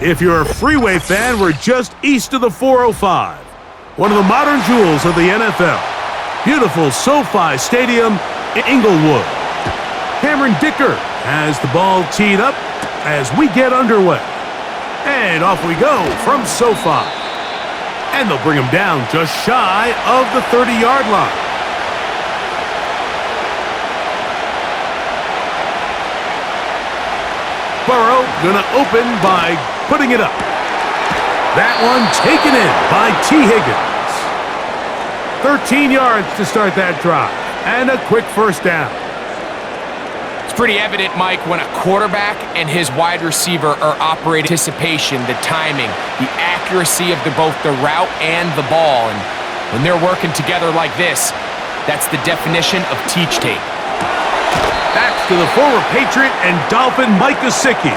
If you're a freeway fan, we're just east of the 405, one of the modern jewels of the NFL. Beautiful SoFi Stadium in Inglewood. Cameron Dicker has the ball teed up as we get underway. And off we go from SoFi. And they'll bring him down just shy of the 30-yard line. Burrow gonna open by putting it up. That one taken in by T. Higgins. 13 yards to start that drive, and a quick first down. It's pretty evident, Mike, when a quarterback and his wide receiver are operating anticipation, the timing, the accuracy of both the route and the ball. And when they're working together like this, that's the definition of teach tape. Back to the former Patriot and Dolphin Mike Gesicki.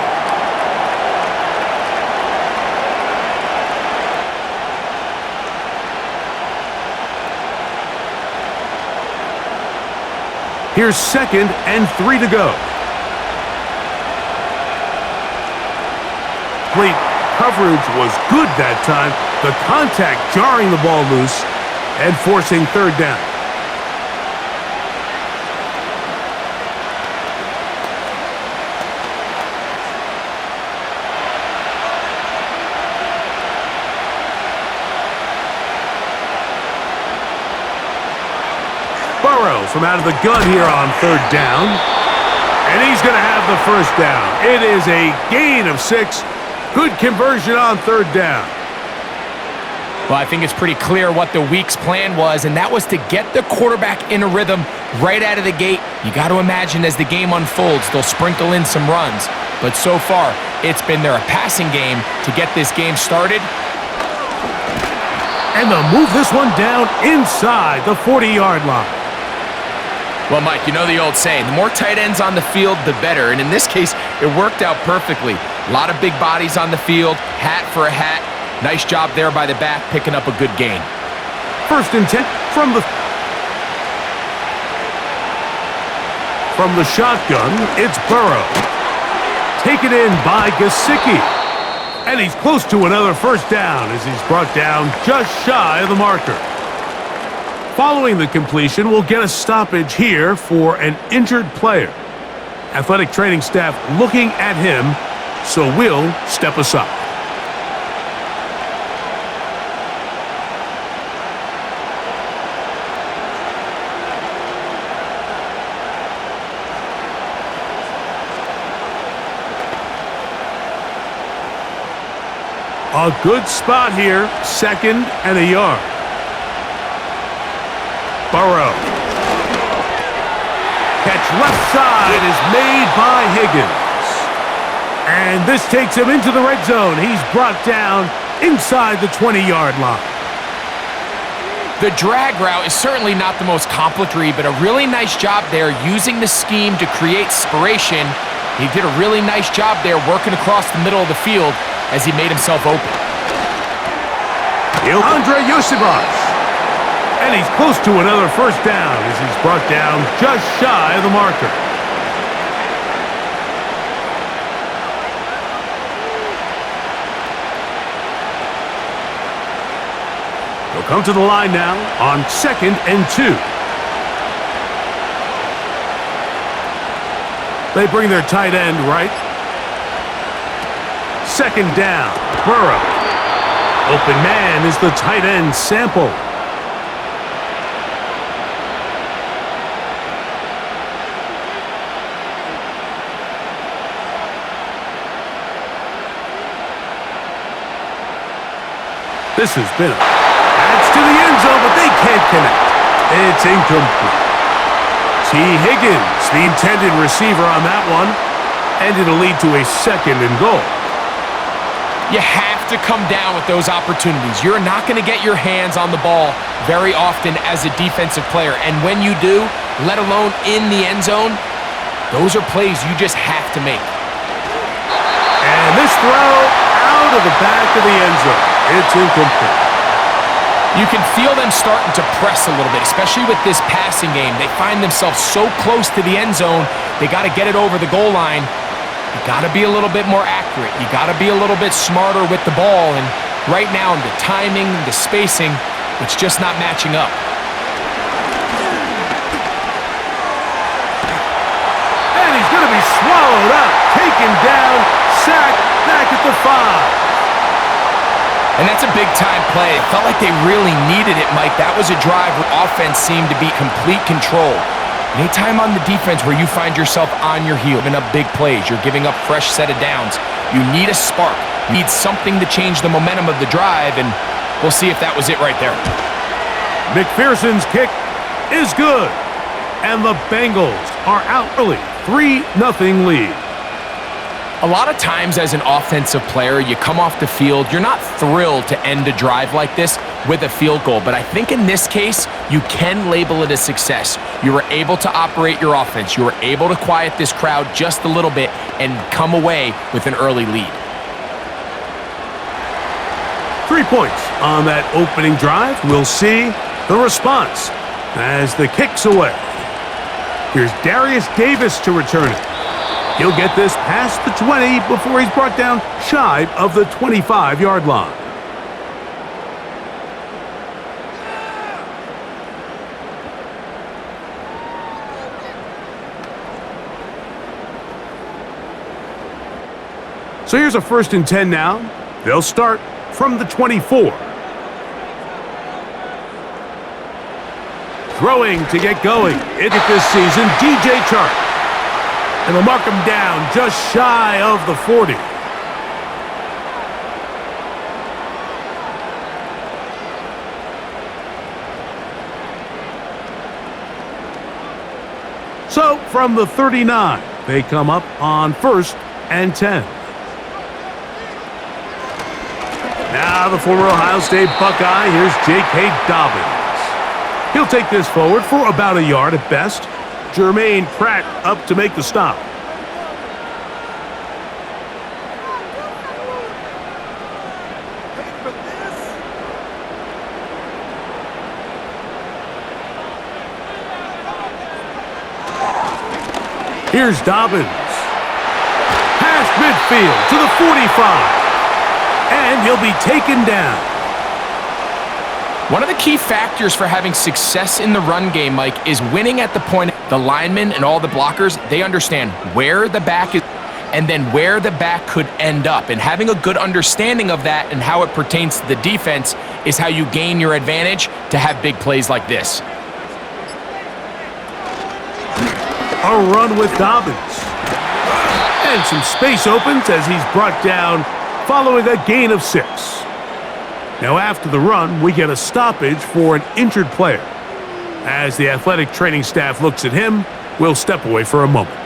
Here's 2nd and 3 to go. Complete coverage was good that time. The contact jarring the ball loose and forcing 3rd down. Burrow from out of the gun here on 3rd down. And he's going to have the first down. It is a gain of 6. Good conversion on 3rd down. Well, I think it's pretty clear what the week's plan was, and that was to get the quarterback in a rhythm right out of the gate. You got to imagine as the game unfolds, they'll sprinkle in some runs. But so far, it's been their passing game to get this game started. And they'll move this one down inside the 40-yard line. Well, Mike, you know the old saying, the more tight ends on the field, the better. And in this case, it worked out perfectly. A lot of big bodies on the field, hat for a hat. Nice job there by the back, picking up a good gain. 1st and 10 from the shotgun, it's Burrow. Taken in by Gesicki. And he's close to another first down as he's brought down just shy of the marker. Following the completion, we'll get a stoppage here for an injured player. Athletic training staff looking at him, so we'll step aside. A good spot here, 2nd and a yard. Burrow. Catch left side is made by Higgins. And this takes him into the red zone. He's brought down inside the 20-yard line. The drag route is certainly not the most complimentary, but a really nice job there using the scheme to create separation. He did a really nice job there working across the middle of the field as he made himself open. Andre Yosibas. And he's close to another first down as he's brought down just shy of the marker. He'll come to the line now on 2nd and 2. They bring their tight end right. 2nd down, Burrow. Open man is the tight end Sample. This has been adds to the end zone, but they can't connect. It's incomplete. T. Higgins, the intended receiver on that one, and it'll lead to a 2nd and goal. You have to come down with those opportunities. You're not going to get your hands on the ball very often as a defensive player, and when you do, let alone in the end zone, those are plays you just have to make. And this throw out of the back of the end zone. It's incomplete. You can feel them starting to press a little bit, especially with this passing game. They find themselves so close to the end zone, they got to get it over the goal line. You got to be a little bit more accurate. You got to be a little bit smarter with the ball. And right now, the timing, the spacing, it's just not matching up. And he's going to be swallowed up, taken down, sacked, back at the 5. And that's a big-time play. It felt like they really needed it, Mike. That was a drive where offense seemed to be complete control. Anytime on the defense where you find yourself on your heel, giving up big plays, you're giving up fresh set of downs, you need a spark. You need something to change the momentum of the drive, and we'll see if that was it right there. McPherson's kick is good. And the Bengals are out early. 3-0 lead. A lot of times as an offensive player, you come off the field, you're not thrilled to end a drive like this with a field goal. But I think in this case, you can label it a success. You were able to operate your offense. You were able to quiet this crowd just a little bit and come away with an early lead. 3 points on that opening drive. We'll see the response as the kick's away. Here's Darius Davis to return it. He'll get this past the 20 before he's brought down shy of the 25-yard line. So here's a 1st and 10 now. They'll start from the 24. Throwing to get going. It this season, DJ Chark. And they'll mark him down just shy of the 40. So from the 39, they come up on 1st and 10. Now the former Ohio State Buckeye, here's J.K. Dobbins. He'll take this forward for about a yard at best. Jermaine Pratt up to make the stop. Here's Dobbins. Past midfield to the 45. And he'll be taken down. One of the key factors for having success in the run game, Mike, is winning at the point. The linemen and all the blockers, they understand where the back is and then where the back could end up. And having a good understanding of that and how it pertains to the defense is how you gain your advantage to have big plays like this. A run with Dobbins. And some space opens as he's brought down following a gain of 6. Now after the run, we get a stoppage for an injured player. As the athletic training staff looks at him, we'll step away for a moment.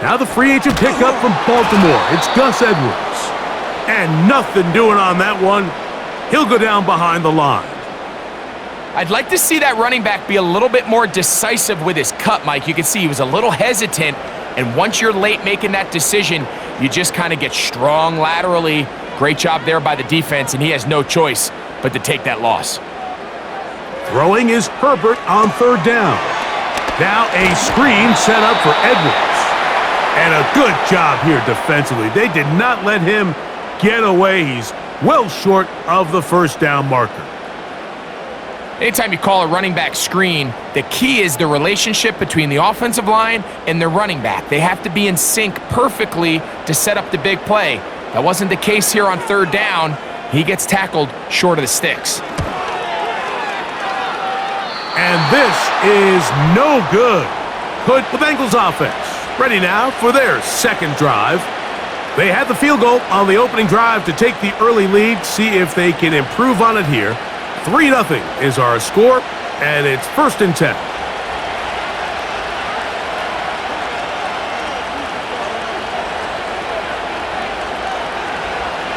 Now the free agent pickup from Baltimore. It's Gus Edwards. And nothing doing on that one. He'll go down behind the line. I'd like to see that running back be a little bit more decisive with his cut, Mike. You can see he was a little hesitant, and once you're late making that decision, you just kind of get strong laterally. Great job there by the defense, and he has no choice but to take that loss. Throwing is Herbert on 3rd down. Now a screen set up for Edwards. And a good job here defensively. They did not let him get away. He's well short of the 1st down marker. Anytime you call a running back screen, the key is the relationship between the offensive line and the running back. They have to be in sync perfectly to set up the big play. That wasn't the case here on 3rd down. He gets tackled short of the sticks. And this is no good. Put the Bengals offense ready now for their 2nd drive. They had the field goal on the opening drive to take the early lead. See if they can improve on it here. 3-0 is our score, and it's 1st and 10.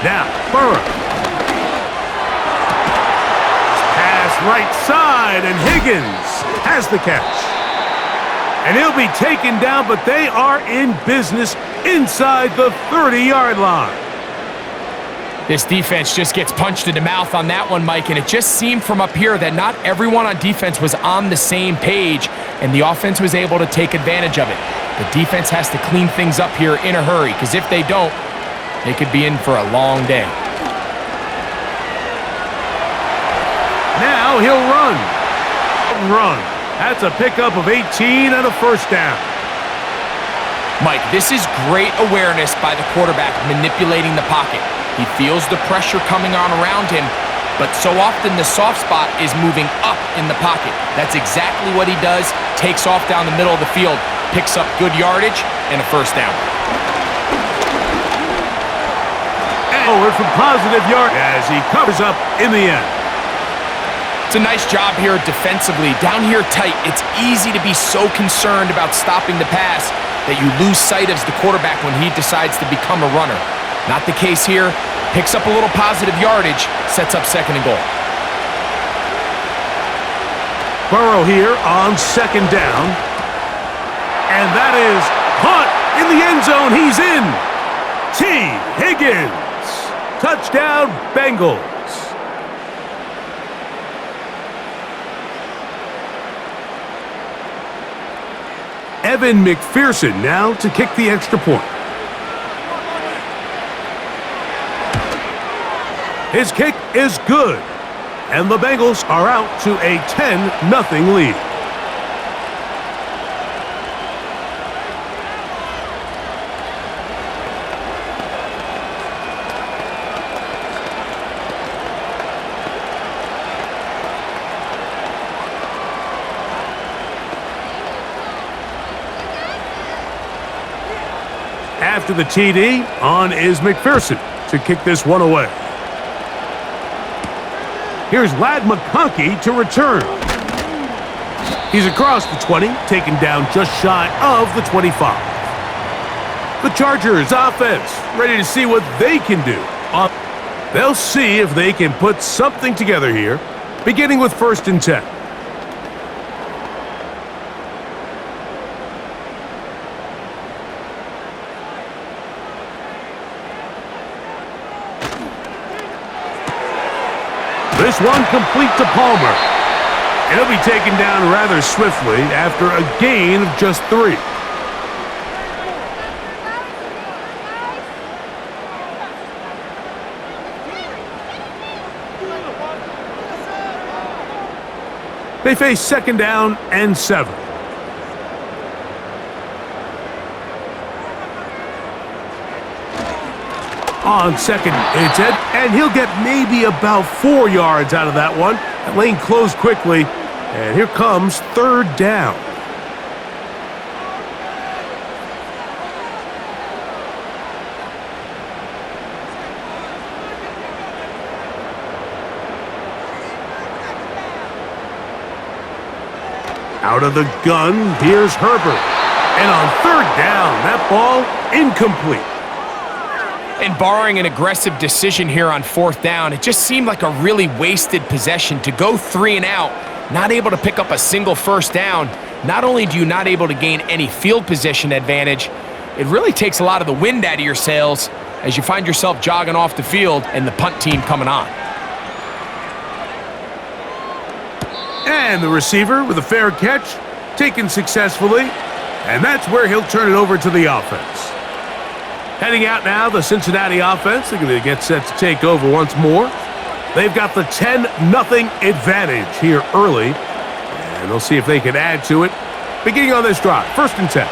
Now, Burrow. Pass right side, and Higgins has the catch. And he'll be taken down, but they are in business inside the 30-yard line. This defense just gets punched in the mouth on that one, Mike, and it just seemed from up here that not everyone on defense was on the same page, and the offense was able to take advantage of it. The defense has to clean things up here in a hurry, because if they don't, they could be in for a long day. Now he'll run. That's a pickup of 18 and a first down. Mike, this is great awareness by the quarterback manipulating the pocket. He feels the pressure coming on around him, but so often the soft spot is moving up in the pocket. That's exactly what he does. Takes off down the middle of the field, picks up good yardage, and a first down. Forward for positive yard as he covers up in the end. It's a nice job here defensively. Down here tight, it's easy to be so concerned about stopping the pass that you lose sight of the quarterback when he decides to become a runner. Not the case here. Picks up a little positive yardage, sets up second and goal. Burrow here on second down. And that is caught in the end zone. He's in. T. Higgins. Touchdown, Bengals. Evan McPherson now to kick the extra point. His kick is good, and the Bengals are out to a 10-0 lead. After the TD, on is McPherson to kick this one away. Here's Ladd McConkey to return. He's across the 20, taken down just shy of the 25. The Chargers offense ready to see what they can do. They'll see if they can put something together here, beginning with 1st and 10. This one complete to Palmer. And he'll be taken down rather swiftly after a gain of just 3. They face 2nd down and 7. On second, it's Ed, and he'll get maybe about 4 yards out of that one. That lane closed quickly, and here comes 3rd down. Out of the gun, here's Herbert. And on 3rd down, that ball incomplete. And barring an aggressive decision here on 4th down, it just seemed like a really wasted possession to go 3 and out, not able to pick up a single first down. Not only do you not able to gain any field position advantage, it really takes a lot of the wind out of your sails as you find yourself jogging off the field and the punt team coming on. And the receiver with a fair catch, taken successfully, and that's where he'll turn it over to the offense. Heading out now, the Cincinnati offense. They're going to get set to take over once more. They've got the 10-0 advantage here early, and they'll see if they can add to it. Beginning on this drive, 1st and 10.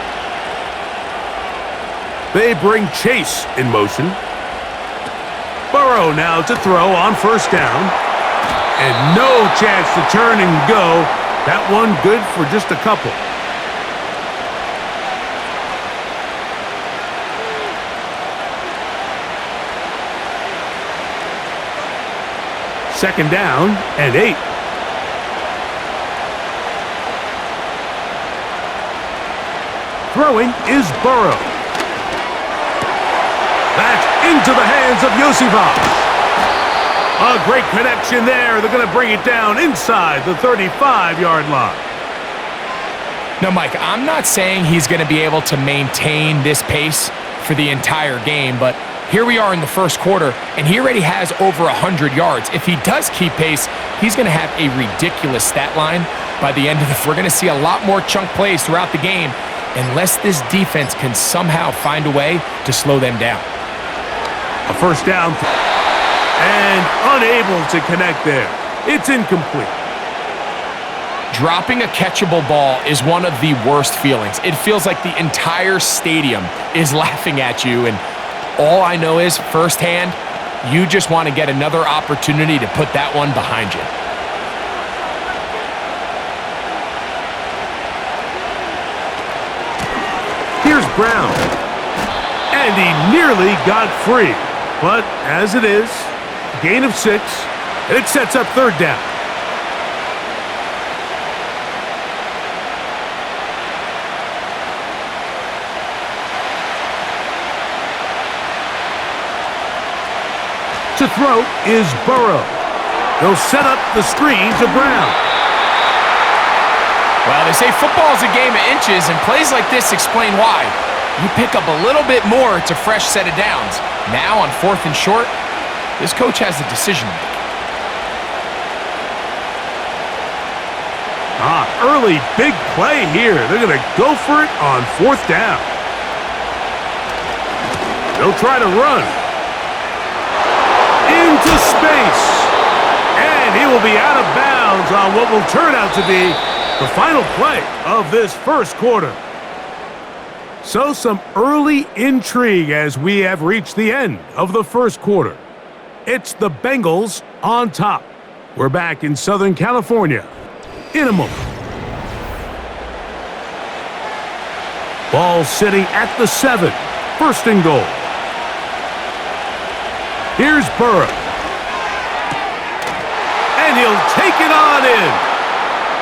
They bring Chase in motion. Burrow now to throw on 1st down. And no chance to turn and go. That one good for just a couple. Second down and 8. Throwing is Burrow. That's into the hands of Yosivas. A great connection there. They're going to bring it down inside the 35-yard line. Now, Mike, I'm not saying he's going to be able to maintain this pace for the entire game, but here we are in the first quarter, and he already has over 100 yards. If he does keep pace, he's going to have a ridiculous stat line by the end of the. We're going to see a lot more chunk plays throughout the game unless this defense can somehow find a way to slow them down. A first down and unable to connect there. It's incomplete. Dropping a catchable ball is one of the worst feelings. It feels like the entire stadium is laughing at you, and all I know is firsthand, you just want to get another opportunity to put that one behind you. Here's Brown. And he nearly got free. But as it is, gain of 6, and it sets up third down. To throw is Burrow. He'll set up the screen to Brown. Well, they say football's a game of inches, and plays like this explain why. You pick up a little bit more, it's a fresh set of downs. Now on 4th and short, this coach has a decision to make. Early big play here. They're going to go for it on 4th down. They'll try to run. Into space. And he will be out of bounds on what will turn out to be the final play of this first quarter. So some early intrigue as we have reached the end of the first quarter. It's the Bengals on top. We're back in Southern California in a moment. Ball sitting at the 7. 1st and goal. Here's Burrow. And he'll take it on in.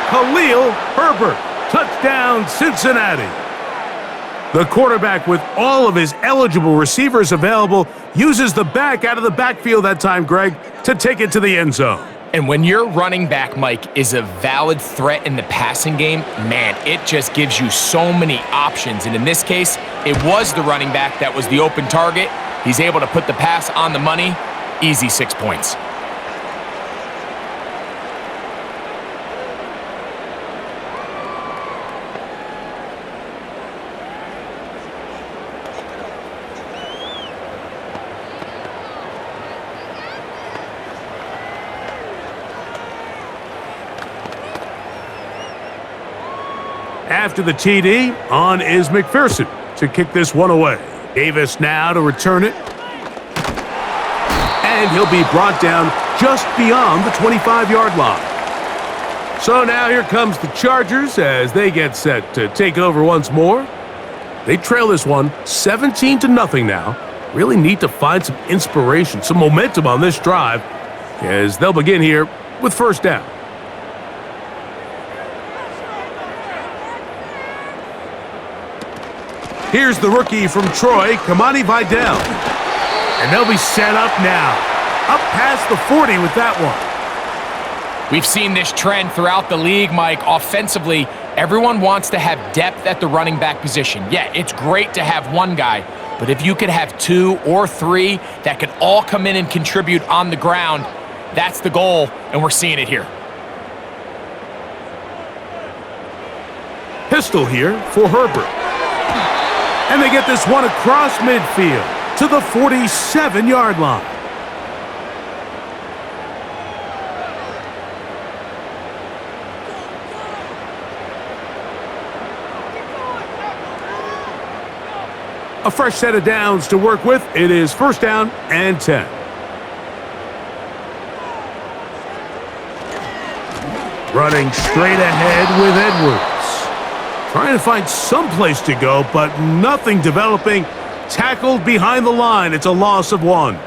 Khalil Herbert. Touchdown, Cincinnati. The quarterback, with all of his eligible receivers available, uses the back out of the backfield that time, Greg, to take it to the end zone. And when your running back, Mike, is a valid threat in the passing game, man, it just gives you so many options. And in this case, it was the running back that was the open target. He's able to put the pass on the money. Easy 6 points. After the TD, on is McPherson to kick this one away. Davis now to return it. And he'll be brought down just beyond the 25-yard line. So now here comes the Chargers as they get set to take over once more. They trail this one 17-0 now. Really need to find some inspiration, some momentum on this drive as they'll begin here with 1st down. Here's the rookie from Troy, Kamani Vidal. And they'll be set up now. Up past the 40 with that one. We've seen this trend throughout the league, Mike. Offensively, everyone wants to have depth at the running back position. Yeah, it's great to have one guy, but if you could have 2 or 3 that could all come in and contribute on the ground, that's the goal, and we're seeing it here. Pistol here for Herbert. And they get this one across midfield to the 47-yard line. A fresh set of downs to work with. It is 1st down and 10. Running straight ahead with Edwards. Trying to find some place to go, but nothing developing. Tackled behind the line. It's a loss of 1.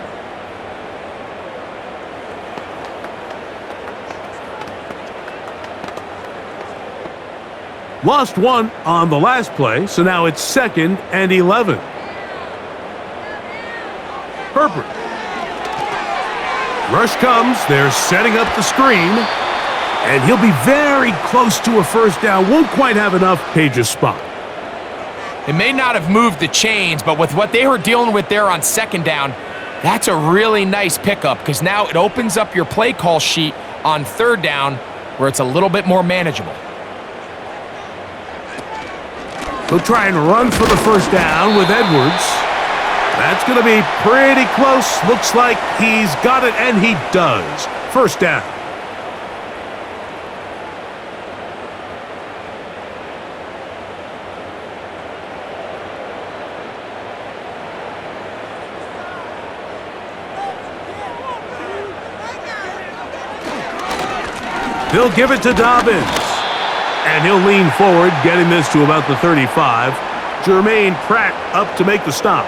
Lost 1 on the last play, so now it's 2nd and 11. Herbert. Rush comes. They're setting up the screen. And he'll be very close to a first down. Won't quite have enough. Page's spot. It may not have moved the chains, but with what they were dealing with there on second down, that's a really nice pickup because now it opens up your play call sheet on third down where it's a little bit more manageable. He'll try and run for the first down with Edwards. That's going to be pretty close. Looks like he's got it, and he does. First down. He'll give it to Dobbins. And he'll lean forward, getting this to about the 35. Jermaine Pratt up to make the stop.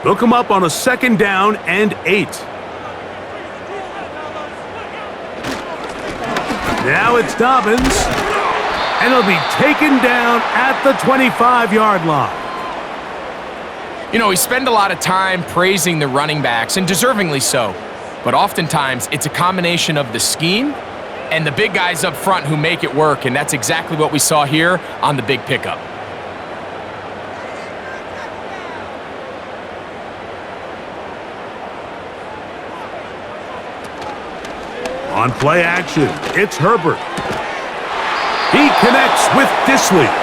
He'll come up on a second down and 8. Now it's Dobbins. And he'll be taken down at the 25-yard line. You know, we spend a lot of time praising the running backs, and deservingly so. But oftentimes, it's a combination of the scheme and the big guys up front who make it work, and that's exactly what we saw here on the big pickup. On play action, it's Herbert. He connects with Disley.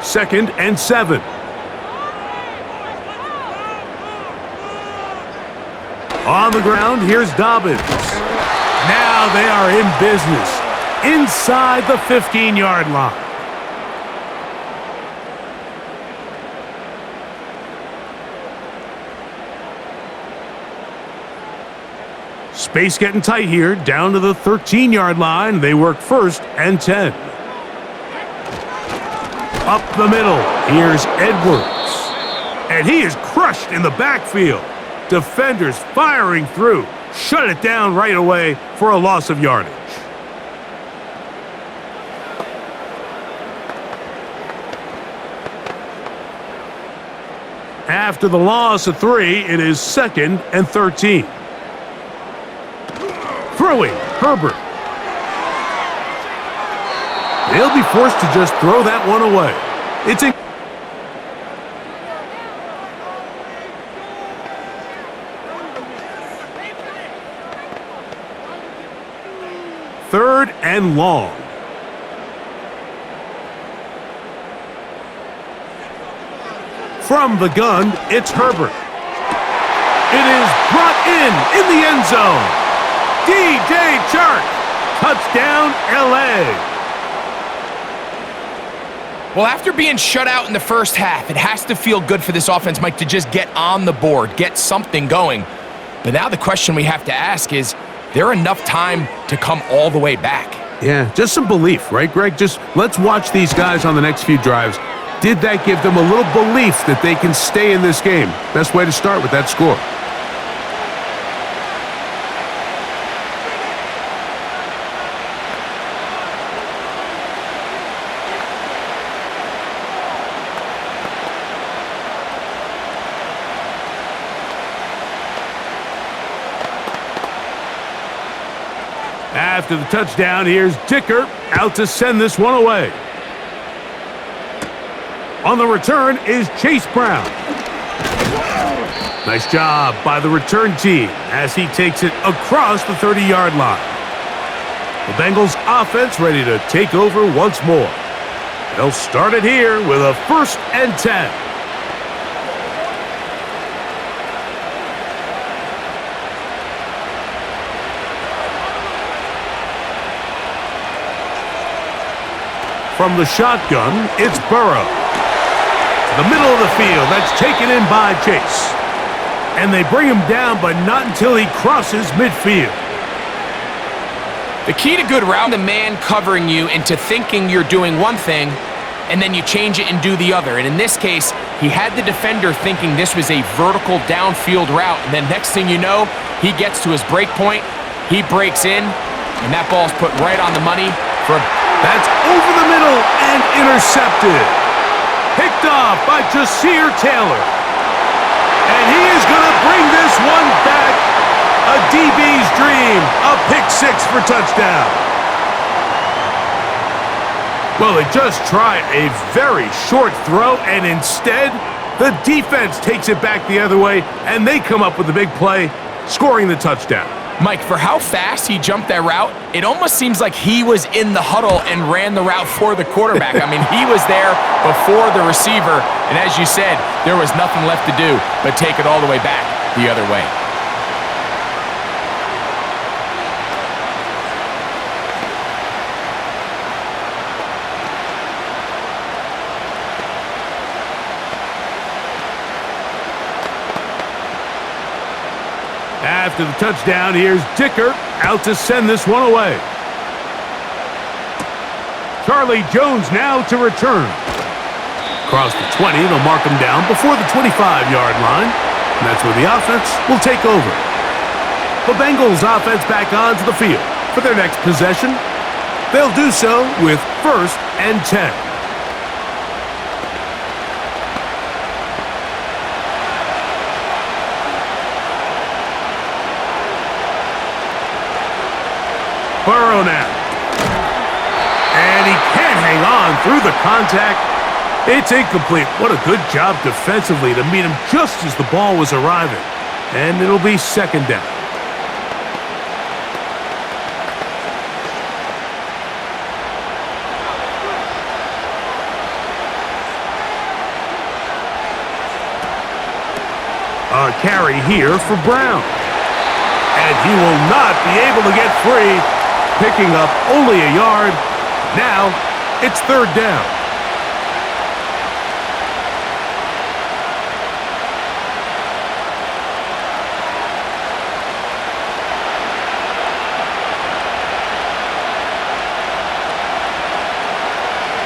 Second and 7. On the ground, here's Dobbins. Now they are in business inside the 15-yard line. Space getting tight here, down to the 13-yard line. They work first and 10. Up the middle, here's Edwards. And he is crushed in the backfield. Defenders firing through. Shut it down right away for a loss of yardage. After the loss of 3, it is second and 13. Throwing, Herbert. They'll be forced to just throw that one away. It's a third and long. From the gun, it's Herbert. It is brought in the end zone. DJ Chark, touchdown LA. Well, after being shut out in the first half, it has to feel good for this offense, Mike, to just get on the board, get something going. But now the question we have to ask is there enough time to come all the way back? Yeah, just some belief, right, Greg? Just let's watch these guys on the next few drives. Did that give them a little belief that they can stay in this game? Best way to start with that score. After the touchdown, here's Dicker out to send this one away. On the return is Chase Brown. Nice job by the return team as he takes it across the 30-yard line. The Bengals offense ready to take over once more. They'll start it here with a 1st and 10. From the shotgun, it's Burrow. The middle of the field, that's taken in by Chase. And they bring him down, but not until he crosses midfield. The key to good route, the man covering you into thinking you're doing one thing and then you change it and do the other. And in this case, he had the defender thinking this was a vertical downfield route, and then next thing you know, he gets to his break point, he breaks in, and that ball's put right on the money for a... That's over the middle and intercepted. Picked off by Jasir Taylor. And he is going to bring this one back. A DB's dream. A pick six for touchdown. Well, they just tried a very short throw, and instead, the defense takes it back the other way, and they come up with a big play, scoring the touchdown. Mike, for how fast he jumped that route, it almost seems like he was in the huddle and ran the route for the quarterback. I mean, he was there before the receiver, and as you said, there was nothing left to do but take it all the way back the other way. After the touchdown, here's Dicker out to send this one away. Charlie Jones now to return. Across the 20, they'll mark him down before the 25-yard line. And that's where the offense will take over. The Bengals offense back onto the field for their next possession. They'll do so with 1st and 10. Burrow now. And he can't hang on through the contact. It's incomplete. What a good job defensively to meet him just as the ball was arriving. And it'll be 2nd down. A carry here for Brown. And he will not be able to get free. Picking up only a yard. Now, it's 3rd down.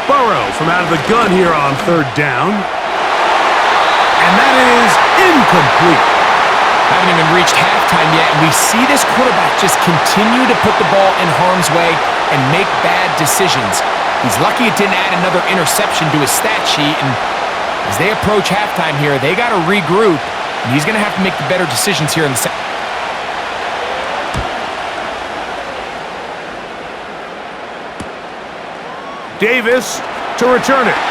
Burrow from out of the gun here on 3rd down. And that is incomplete. Haven't even reached halftime yet, and we see this quarterback just continue to put the ball in harm's way and make bad decisions. He's lucky it didn't add another interception to his stat sheet, and as they approach halftime here, they got to regroup, and he's going to have to make the better decisions here in the second. Davis to return it.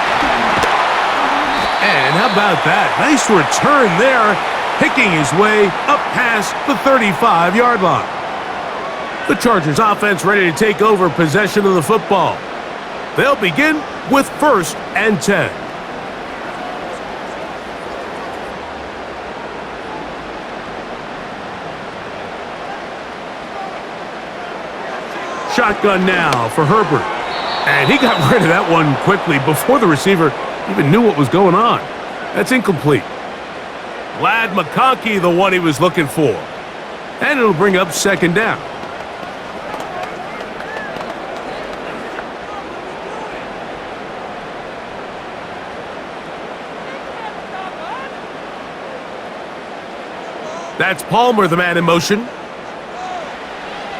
And how about that? Nice return there. Picking his way up past the 35-yard line. The Chargers offense ready to take over possession of the football. They'll begin with 1st and 10. Shotgun now for Herbert. And he got rid of that one quickly before the receiver even knew what was going on. That's incomplete. Glad McConkey, the one he was looking for. And it'll bring up 2nd down. That's Palmer, the man in motion.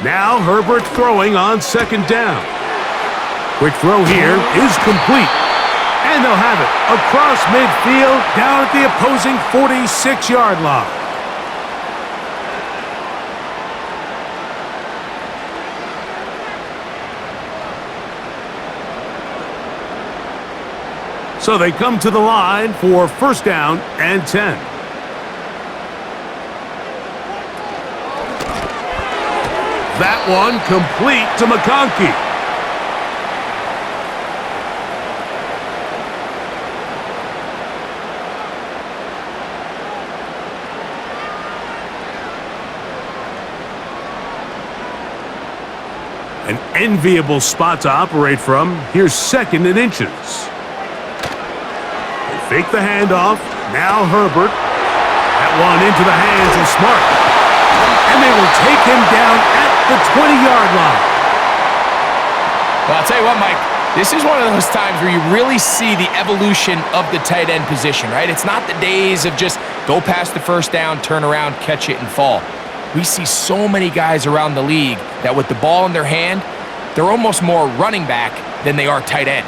Now Herbert throwing on 2nd down. Quick throw here is complete. And they'll have it across midfield down at the opposing 46-yard line. So they come to the line for 1st down and 10. That one complete to McConkey. An enviable spot to operate from. Here's 2nd and inches. They fake the handoff. Now Herbert. That one into the hands of Smart. And they will take him down at the 20-yard line. Well, I'll tell you what, Mike. This is one of those times where you really see the evolution of the tight end position, right? It's not the days of just go past the first down, turn around, catch it, and fall. We see so many guys around the league that with the ball in their hand, they're almost more running back than they are tight end.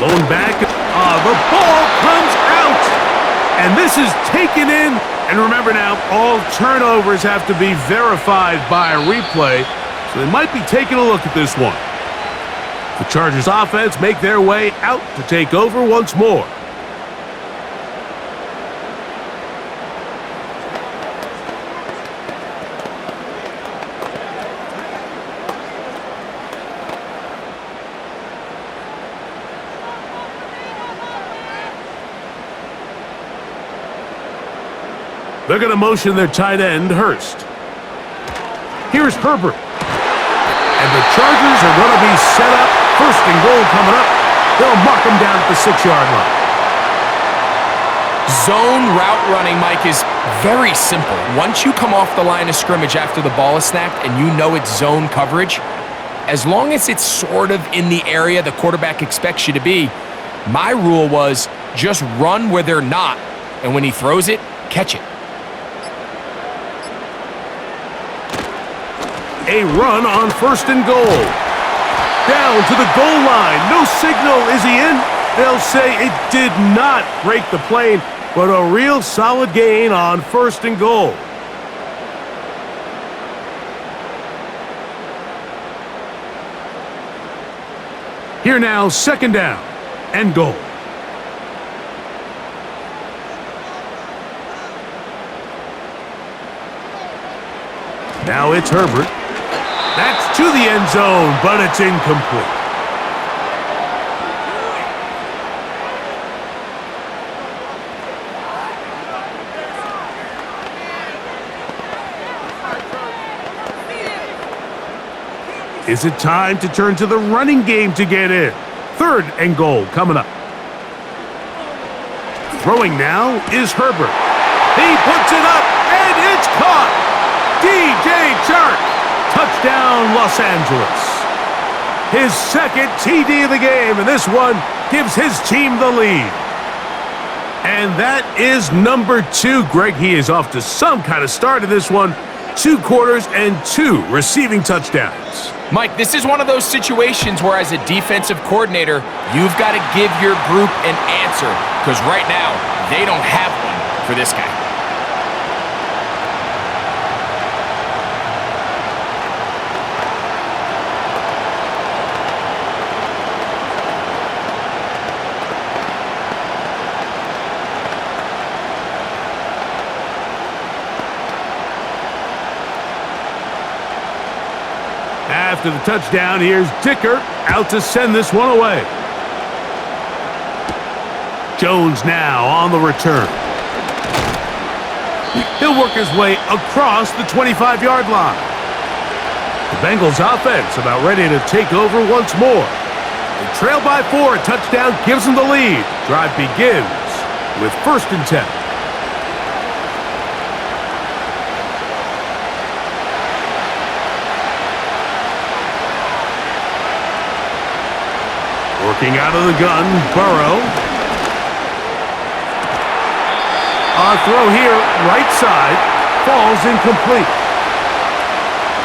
Blown back. The ball comes out. And this is taken in. And remember now, all turnovers have to be verified by a replay. So they might be taking a look at this one. The Chargers offense make their way out to take over once more. They're going to motion their tight end, Hurst. Here's Herbert. And the Chargers are going to be set up. First and goal coming up. They'll mark them down at the 6-yard line. Zone route running, Mike, is very simple. Once you come off the line of scrimmage after the ball is snapped and you know it's zone coverage, as long as it's sort of in the area the quarterback expects you to be, my rule was just run where they're not, and when he throws it, catch it. A run on first and goal. Down to the goal line. No signal. Is he in? They'll say it did not break the plane, but a real solid gain on first and goal. Here now, second down and goal. Now it's Herbert. That's to the end zone, but it's incomplete. Is it time to turn to the running game to get in? Third and goal coming up. Throwing now is Herbert. He puts it up, and it's caught. DJ Chark. Touchdown, Los Angeles. His second TD of the game, and this one gives his team the lead. And that is number 2. Greg, he is off to some kind of start in this one. 2 quarters and 2 receiving touchdowns. Mike, this is one of those situations where as a defensive coordinator, you've got to give your group an answer, because right now, they don't have one for this guy. After the touchdown, here's Dicker out to send this one away. Jones now on the return. He'll work his way across the 25-yard line. The Bengals offense about ready to take over once more. They trail by 4. A touchdown gives them the lead. Drive begins with first and 10. Working out of the gun, Burrow. On throw here, right side, falls incomplete.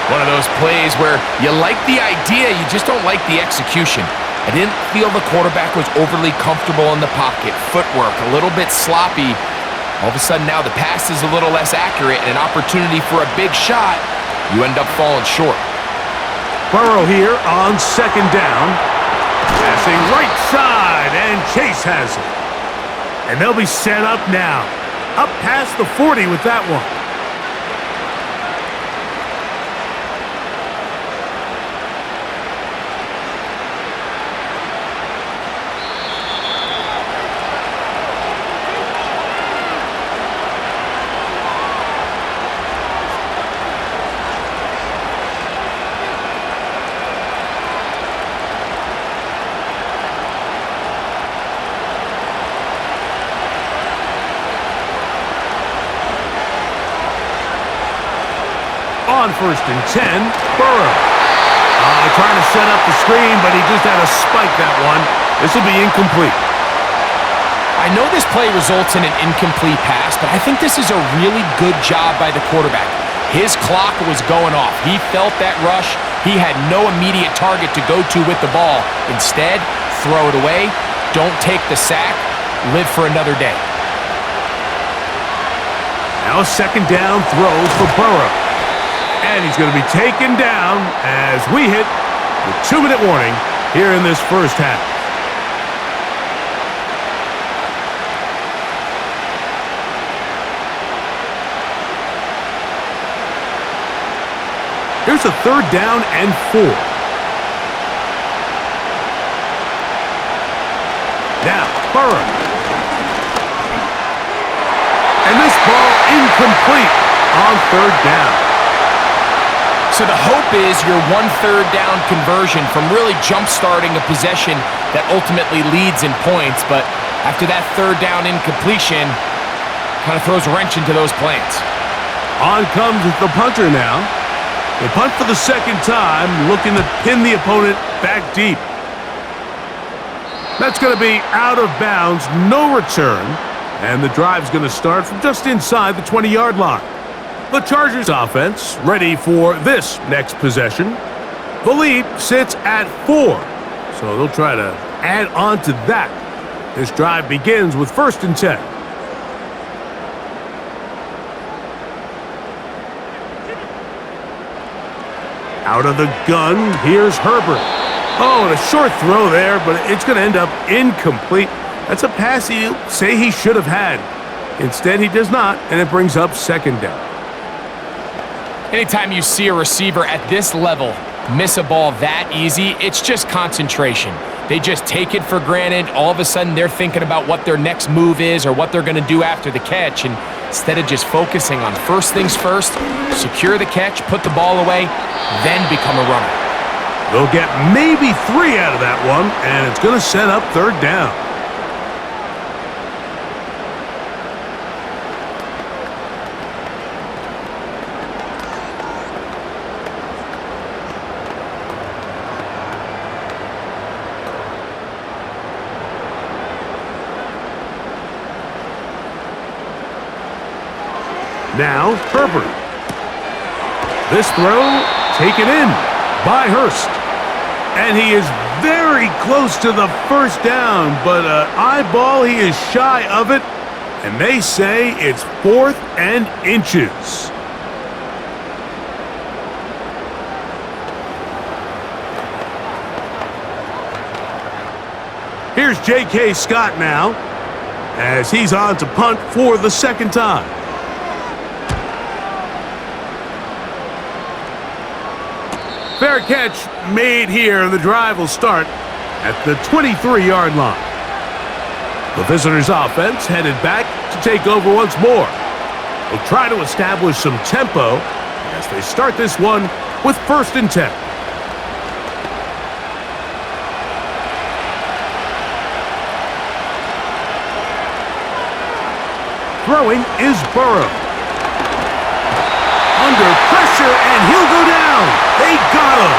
One of those plays where you like the idea, you just don't like the execution. I didn't feel the quarterback was overly comfortable in the pocket. Footwork, a little bit sloppy. All of a sudden now the pass is a little less accurate and an opportunity for a big shot. You end up falling short. Burrow here on second down. Passing right side, and Chase has it. And they'll be set up now. Up past the 40 with that one. On first and 10, Burrow. Trying to set up the screen, but he just had to spike that one. This will be incomplete. I know this play results in an incomplete pass, but I think this is a really good job by the quarterback. His clock was going off. He felt that rush. He had no immediate target to go to with the ball. Instead, throw it away. Don't take the sack. Live for another day. Now a second down throw for Burrow. And he's going to be taken down as we hit the 2-minute warning here in this first half. Here's a 3rd down and 4. Now, Burrow. And this ball incomplete on 3rd down. So the hope is your 1/3 down conversion from really jump-starting a possession that ultimately leads in points. But after that 3rd down incompletion, kind of throws a wrench into those plans. On comes the punter now. They punt for the 2nd time, looking to pin the opponent back deep. That's going to be out of bounds, no return. And the drive's going to start from just inside the 20-yard line. The Chargers offense ready for this next possession. The lead sits at 4, so they'll try to add on to that. This drive begins with 1st and 10. Out of the gun, here's Herbert. Oh, and a short throw there, but it's going to end up incomplete. That's a pass he'll say he should have had. Instead, he does not, and it brings up 2nd down. Anytime you see a receiver at this level miss a ball that easy, it's just concentration. They just take it for granted. All of a sudden, they're thinking about what their next move is or what they're going to do after the catch. And instead of just focusing on first things first, secure the catch, put the ball away, then become a runner. They'll get maybe 3 out of that one, and it's going to set up 3rd down. Now, Herbert. This throw taken in by Hurst. And he is very close to the 1st down, but eyeball, he is shy of it. And they say it's 4th and inches. Here's J.K. Scott now, as he's on to punt for the 2nd time. Fair catch made here, and the drive will start at the 23-yard line. The visitors' offense headed back to take over once more. They'll try to establish some tempo as they start this one with 1st and 10. Throwing is Burrow. Under pressure, and he'll go down. They got him.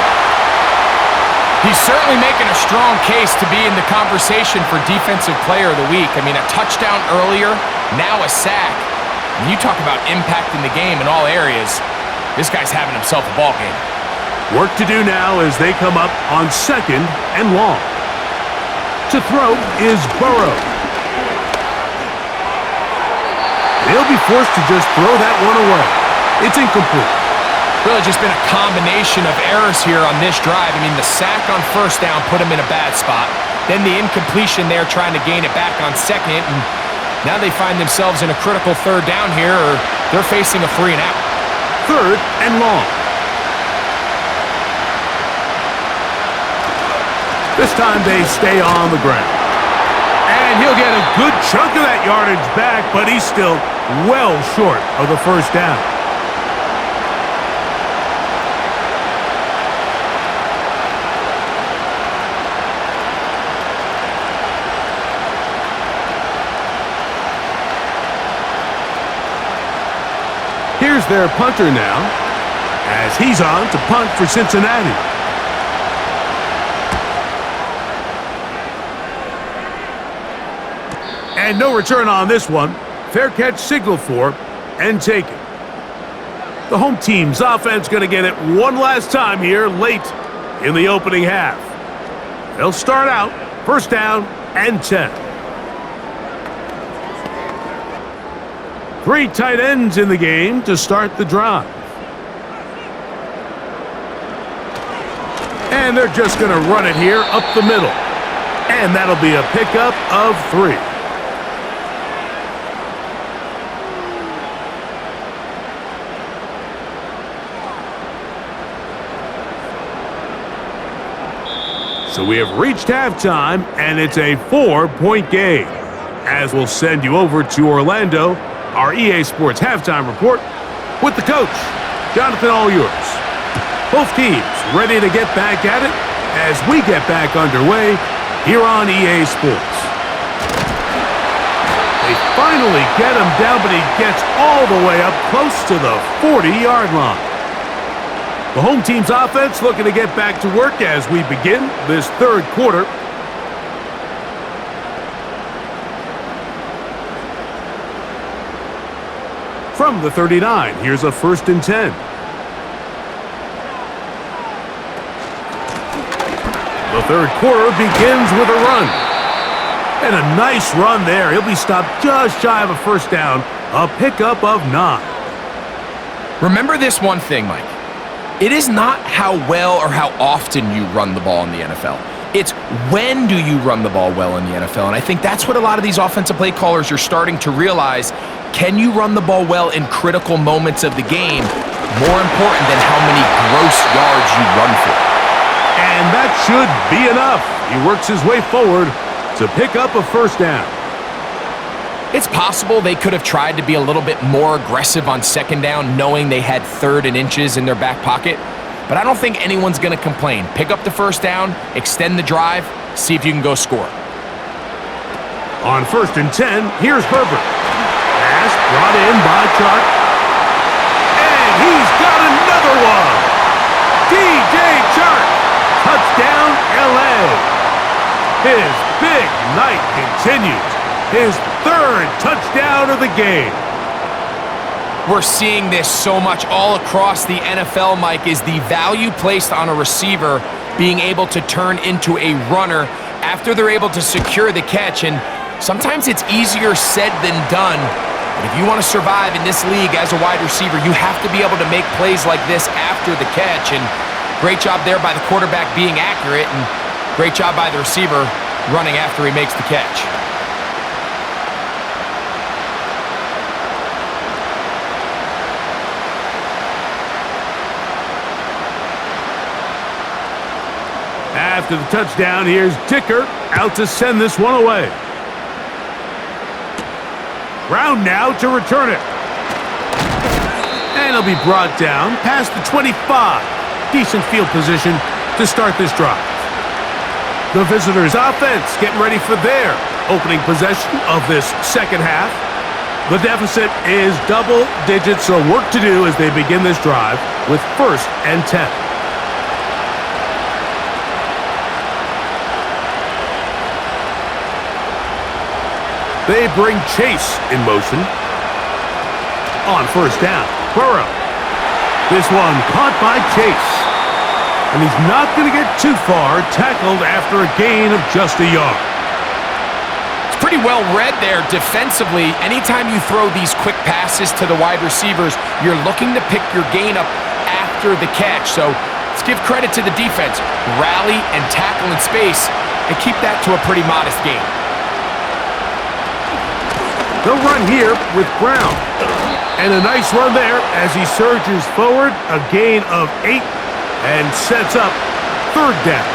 He's certainly making a strong case to be in the conversation for Defensive Player of the Week. I mean, a touchdown earlier, now a sack. When you talk about impacting the game in all areas, this guy's having himself a ball game. Work to do now as they come up on 2nd and long. To throw is Burrow. They'll be forced to just throw that one away. It's incomplete. Really just been a combination of errors here on this drive. I mean, the sack on 1st down put him in a bad spot. Then the incompletion there trying to gain it back on 2nd. And now they find themselves in a critical 3rd down here, or they're facing a 3 and out. 3rd and long. This time they stay on the ground. And he'll get a good chunk of that yardage back, but he's still well short of the 1st down. Here's their punter now, as he's on to punt for Cincinnati. And no return on this one. Fair catch signaled for and taken. The home team's offense going to get it one last time here late in the opening half. They'll start out first down and 10. 3 tight ends in the game to start the drive. And they're just going to run it here up the middle. And that'll be a pickup of 3. So we have reached halftime, and it's a 4-point game. As we'll send you over to Orlando, our EA Sports halftime report with the coach. Jonathan, all yours. Both teams ready to get back at it as we get back underway here on EA Sports. They finally get him down, but he gets all the way up close to the 40-yard line. The home team's offense looking to get back to work as we begin this third quarter. From the 39, here's a 1st and 10. The third quarter begins with a run. And a nice run there. He'll be stopped just shy of a first down. A pickup of 9. Remember this one thing, Mike. It is not how well or how often you run the ball in the NFL. It's when do you run the ball well in the NFL. And I think that's what a lot of these offensive play callers are starting to realize. Can you run the ball well in critical moments of the game? More important than how many gross yards you run for. And that should be enough. He works his way forward to pick up a first down. It's possible they could have tried to be a little bit more aggressive on second down, knowing they had 3rd and inches in their back pocket. But I don't think anyone's going to complain. Pick up the first down, extend the drive, see if you can go score. On 1st and 10, here's Herbert. Pass brought in by Chark. And he's got another one. DJ Chark. Touchdown, LA. His big night continues. His 3rd touchdown of the game. We're seeing this so much all across the NFL, Mike, is the value placed on a receiver being able to turn into a runner after they're able to secure the catch. And sometimes it's easier said than done. But if you want to survive in this league as a wide receiver, you have to be able to make plays like this after the catch. And great job there by the quarterback being accurate, and great job by the receiver running after he makes the catch. After the touchdown, here's Dicker out to send this one away. Brown now to return it. And he'll be brought down past the 25. Decent field position to start this drive. The visitors' offense getting ready for their opening possession of this second half. The deficit is double digits, so work to do as they begin this drive with 1st and 10. They bring Chase in motion. On 1st down, Burrow. This one caught by Chase. And he's not going to get too far, tackled after a gain of just a yard. It's pretty well read there defensively. Anytime you throw these quick passes to the wide receivers, you're looking to pick your gain up after the catch. So let's give credit to the defense. Rally and tackle in space and keep that to a pretty modest gain. They'll run here with Brown. And a nice run there as he surges forward, a gain of 8, and sets up 3rd down.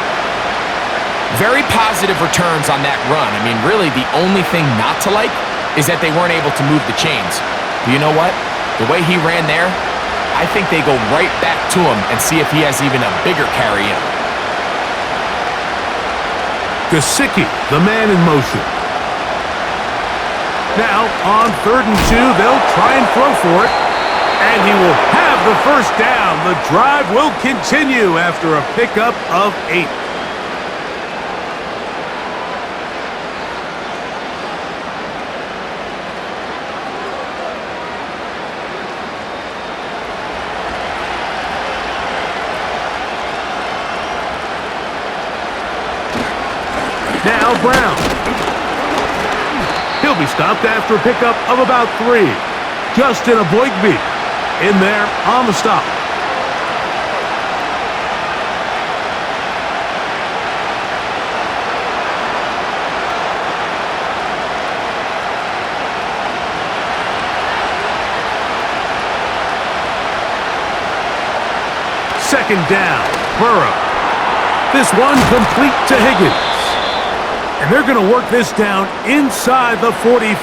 Very positive returns on that run. I mean, really, the only thing not to like is that they weren't able to move the chains. But you know what? The way he ran there, I think they go right back to him and see if he has even a bigger carry in. Gesicki, the man in motion. Now, on 3rd and 2, they'll try and throw for it. And he will have the first down. The drive will continue after a pickup of 8. Now Brown. He'll be stopped after a pickup of about 3. Justin Aboigbe in there on the stop. Second down, Burrow. This one complete to Higgins. And they're going to work this down inside the 45.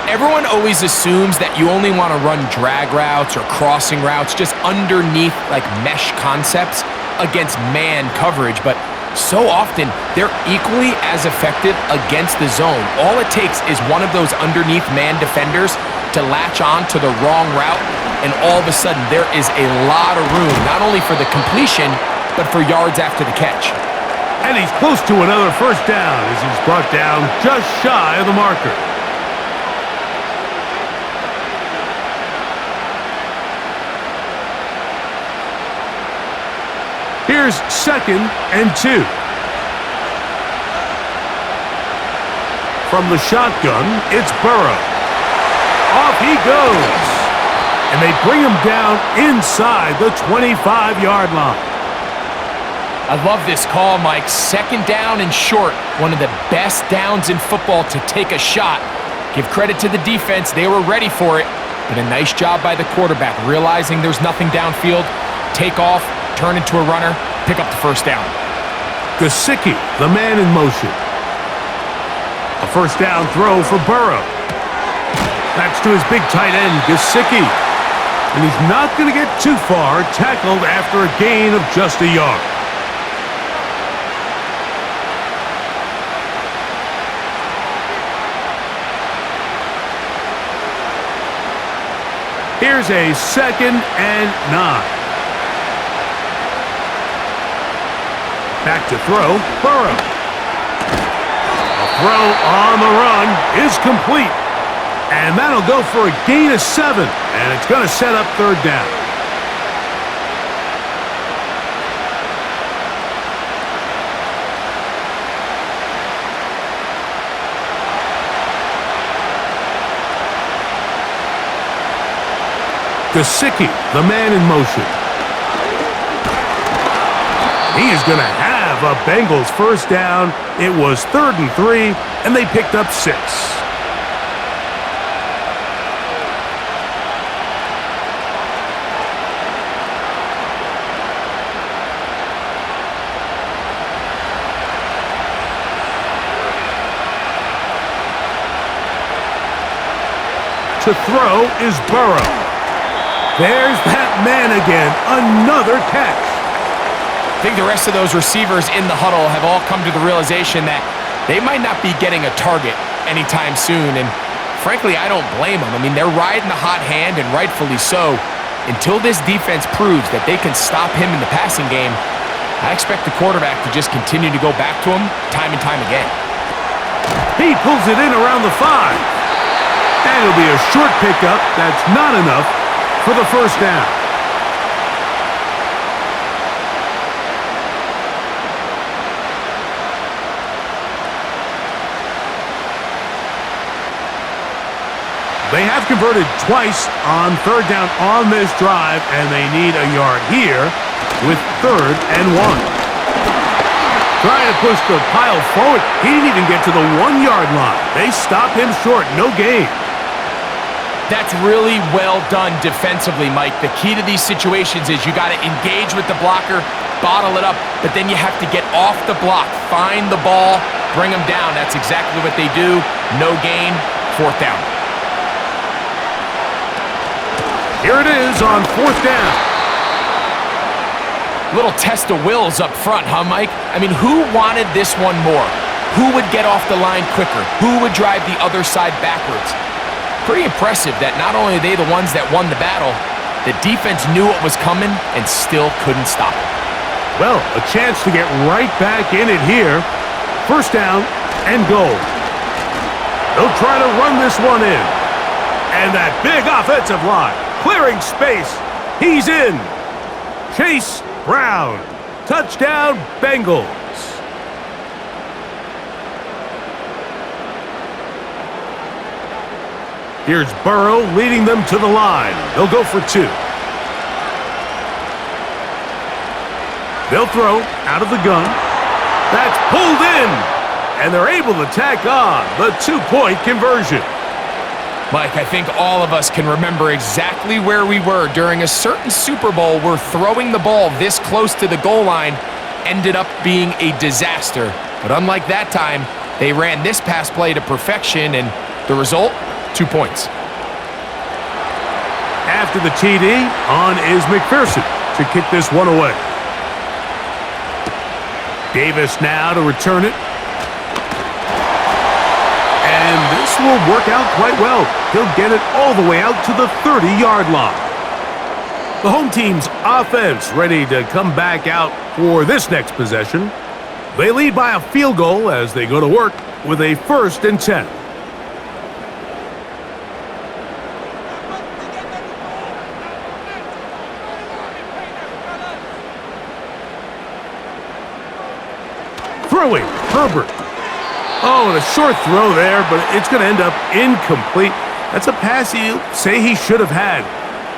Everyone always assumes that you only want to run drag routes or crossing routes just underneath like mesh concepts against man coverage, but so often they're equally as effective against the zone. All it takes is one of those underneath man defenders to latch on to the wrong route, and all of a sudden there is a lot of room, not only for the completion, but for yards after the catch. And he's close to another first down as he's brought down just shy of the marker. Here's 2nd and 2. From the shotgun, it's Burrow. Off he goes. And they bring him down inside the 25-yard line. I love this call, Mike. 2nd down and short. One of the best downs in football to take a shot. Give credit to the defense. They were ready for it. But a nice job by the quarterback, realizing there's nothing downfield. Take off, turn into a runner, pick up the first down. Gesicki, the man in motion. A first down throw for Burrow. That's to his big tight end, Gesicki. And he's not going to get too far, tackled after a gain of just a yard. Here's a 2nd and 9. Back to throw, Burrow. A throw on the run is complete. And that'll go for a gain of 7. And it's going to set up 3rd down. Gesicki, the man in motion. He is going to have a Bengals first down. It was 3rd and 3, and they picked up 6. To throw is Burrow. There's that man again. Another catch. I think the rest of those receivers in the huddle have all come to the realization that they might not be getting a target anytime soon. And frankly, I don't blame them. I mean, they're riding the hot hand, and rightfully so. Until this defense proves that they can stop him in the passing game, I expect the quarterback to just continue to go back to him time and time again. He pulls it in around the 5. And it'll be a short pickup. That's not enough for the first down. They have converted twice on 3rd down on this drive, and they need a yard here with 3rd and 1. Trying to push the pile forward. He didn't even get to the 1-yard line. They stopped him short. No gain. That's really well done defensively, Mike. The key to these situations is you got to engage with the blocker, bottle it up, but then you have to get off the block, find the ball, bring them down. That's exactly what they do. No gain, 4th down. Here it is on 4th down. Little test of wills up front, huh, Mike? I mean, who wanted this one more? Who would get off the line quicker? Who would drive the other side backwards? Pretty impressive that not only are they the ones that won the battle, the defense knew what was coming and still couldn't stop it. Well, a chance to get right back in it here. First down and goal. They'll try to run this one in. And that big offensive line, clearing space. He's in. Chase Brown. Touchdown, Bengals. Here's Burrow leading them to the line. They'll go for 2. They'll throw out of the gun. That's pulled in, and they're able to tack on the 2-point conversion. Mike, I think all of us can remember exactly where we were during a certain Super Bowl where throwing the ball this close to the goal line ended up being a disaster. But unlike that time, they ran this pass play to perfection, and the result, 2 points. After the TD, on is McPherson to kick this one away. Davis now to return it. And this will work out quite well. He'll get it all the way out to the 30-yard line. The home team's offense ready to come back out for this next possession. They lead by a field goal as they go to work with a 1st and 10. Throwing, Herbert. Oh, and a short throw there, but it's going to end up incomplete. That's a pass you say he should have had.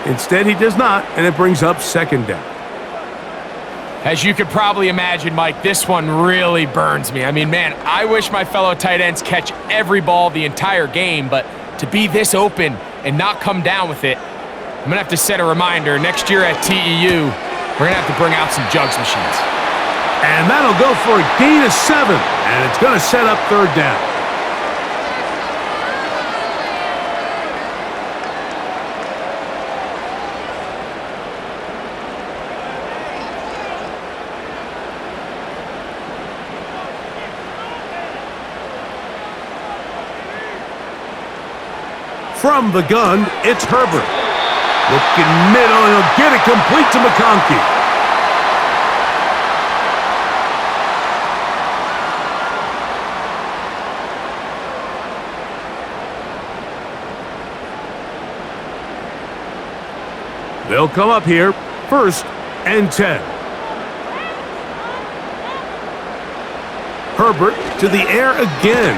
Instead, he does not, and it brings up 2nd down. As you could probably imagine, Mike, this one really burns me. I mean, man, I wish my fellow tight ends catch every ball the entire game, but to be this open and not come down with it, I'm going to have to set a reminder. Next year at TEU, we're going to have to bring out some jugs machines. And that'll go for a gain of 7, and it's going to set up 3rd down. From the gun, it's Herbert. Looking middle, and he'll get it complete to McConkey. They'll come up here, 1st and 10. Herbert to the air again.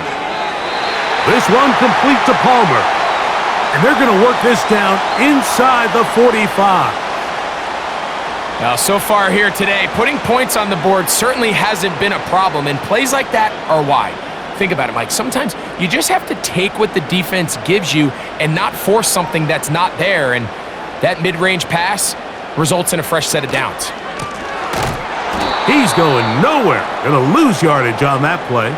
This one complete to Palmer. And they're going to work this down inside the 45. Now, so far here today, putting points on the board certainly hasn't been a problem, and plays like that are why. Think about it, Mike. Sometimes you just have to take what the defense gives you and not force something that's not there, and that mid-range pass results in a fresh set of downs. He's going nowhere. Going to lose yardage on that play.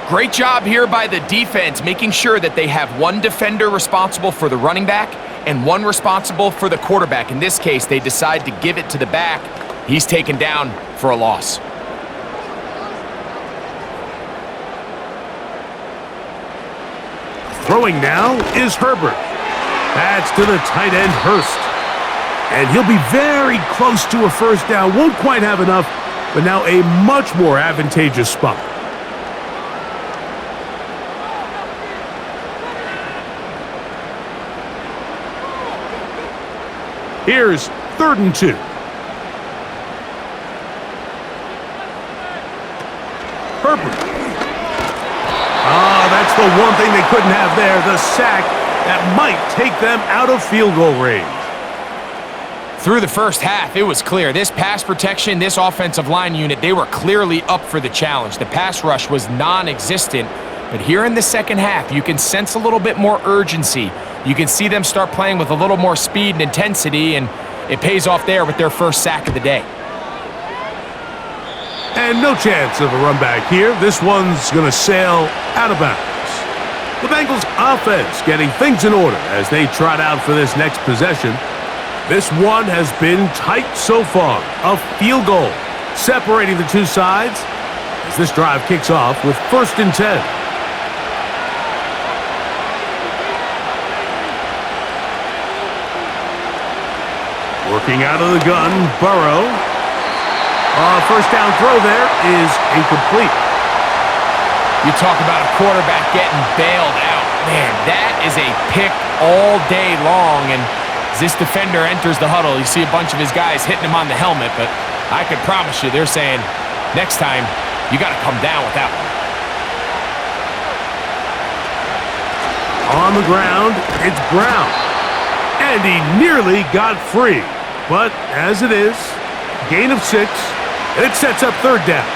Great job here by the defense, making sure that they have one defender responsible for the running back and one responsible for the quarterback. In this case, they decide to give it to the back. He's taken down for a loss. Throwing now is Herbert. That's to the tight end, Hurst. And he'll be very close to a 1st down. Won't quite have enough, but now a much more advantageous spot. Here's 3rd and 2. Herbert. That's the one thing they couldn't have there, the sack that might take them out of field goal range. Through the first half, it was clear. This pass protection, this offensive line unit, they were clearly up for the challenge. The pass rush was non-existent. But here in the second half, you can sense a little bit more urgency. You can see them start playing with a little more speed and intensity, and it pays off there with their first sack of the day. And no chance of a run back here. This one's going to sail out of bounds. The Bengals offense getting things in order as they trot out for this next possession. This one has been tight so far. A field goal separating the two sides as this drive kicks off with 1st and 10. Working out of the gun, Burrow. 1st down throw there is incomplete. You talk about a quarterback getting bailed out. Man, that is a pick all day long. And as this defender enters the huddle, you see a bunch of his guys hitting him on the helmet. But I could promise you, they're saying, next time, you got to come down with that one. On on the ground, it's Brown. And he nearly got free. But as it is, gain of 6, and it sets up third down.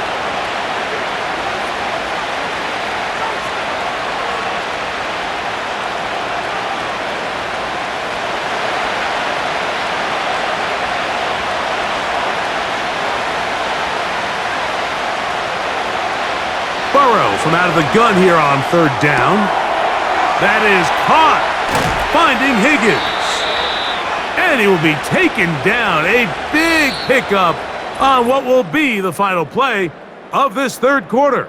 Burrow from out of the gun here on third down. That is caught, finding Higgins. And he will be taken down. A big pickup on what will be the final play of this third quarter.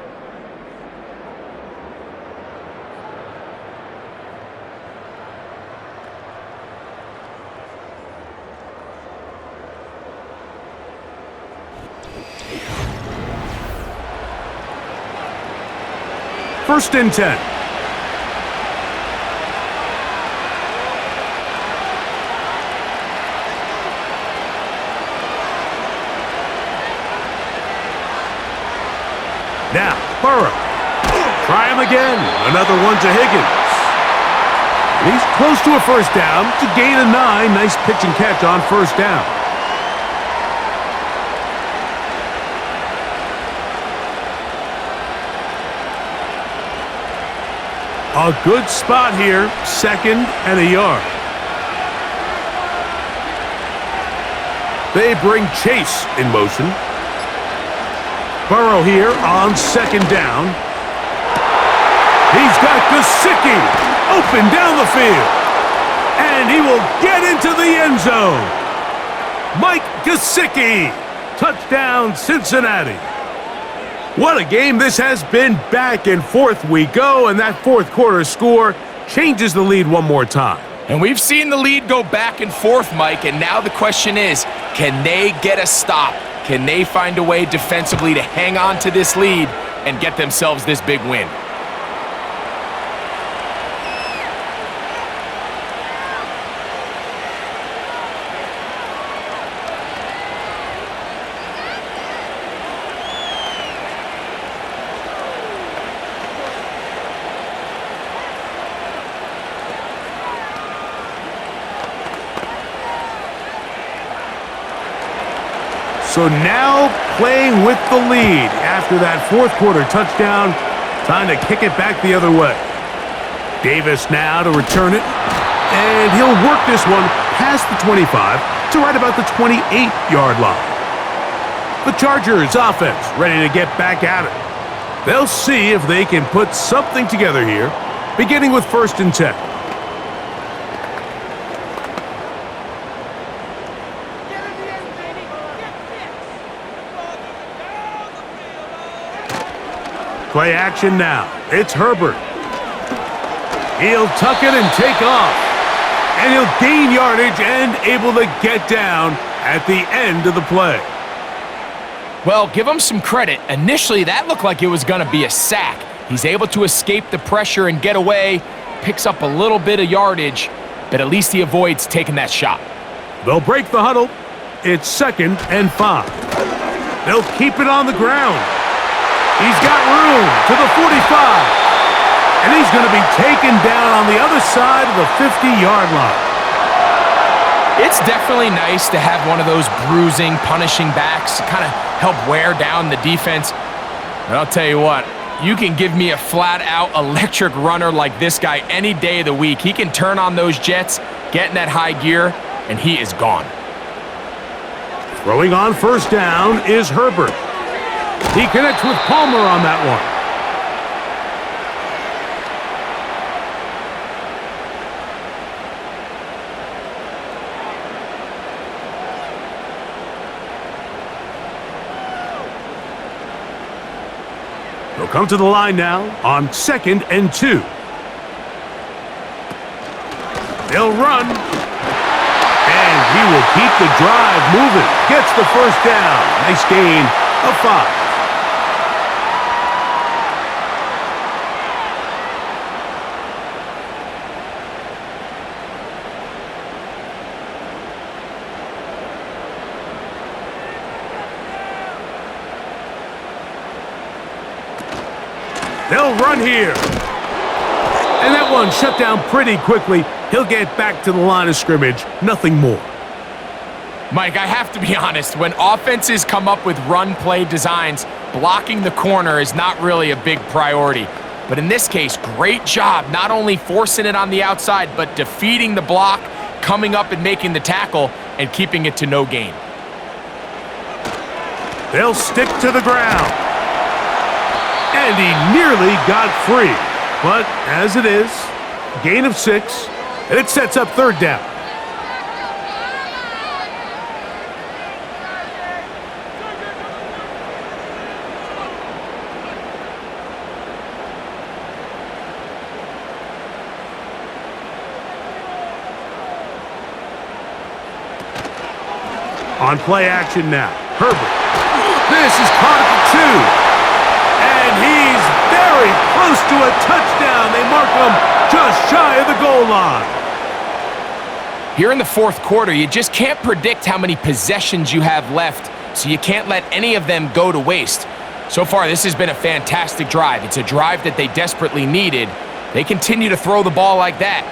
First and 10. Now, Burrow. Try him again. Another one to Higgins. He's close to a first down to gain a 9. Nice pitch and catch on first down. A good spot here, second and a yard. They bring Chase in motion. Burrow here on second down. He's got Gesicki open down the field. And he will get into the end zone. Mike Gesicki. Touchdown, Cincinnati. What a game this has been. Back and forth we go, and that fourth quarter score changes the lead one more time. And we've seen the lead go back and forth, Mike, and now the question is, can they get a stop? Can they find a way defensively to hang on to this lead and get themselves this big win? So now playing with the lead after that fourth quarter touchdown. Time to kick it back the other way. Davis now to return it. And he'll work this one past the 25 to right about the 28-yard line. The Chargers offense ready to get back at it. They'll see if they can put something together here, beginning with first and 10. Play action now. It's Herbert. He'll tuck it and take off. And he'll gain yardage and able to get down at the end of the play. Well, give him some credit. Initially, that looked like it was going to be a sack. He's able to escape the pressure and get away, picks up a little bit of yardage, but at least he avoids taking that shot. They'll break the huddle. It's second and 5. They'll keep it on the ground. He's got room to the 45. And he's going to be taken down on the other side of the 50-yard line. It's definitely nice to have one of those bruising, punishing backs to kind of help wear down the defense. But I'll tell you what, you can give me a flat-out electric runner like this guy any day of the week. He can turn on those jets, get in that high gear, and he is gone. Throwing on first down is Herbert. He connects with Palmer on that one. He'll come to the line now on second and 2. They'll run. And he will keep the drive moving. Gets the first down. Nice gain of 5. They'll run here. And that one shut down pretty quickly. He'll get back to the line of scrimmage, nothing more. Mike, I have to be honest, when offenses come up with run play designs, blocking the corner is not really a big priority. But in this case, great job not only forcing it on the outside, but defeating the block, coming up and making the tackle, and keeping it to no gain. They'll stick to the ground. And he nearly got free. But as it is, gain of 6, and it sets up third down. On play action now, Herbert. This is caught at the 2. And he's very close to a touchdown. They mark him just shy of the goal line. Here in the fourth quarter, you just can't predict how many possessions you have left, so you can't let any of them go to waste. So far, this has been a fantastic drive. It's a drive that they desperately needed. They continue to throw the ball like that.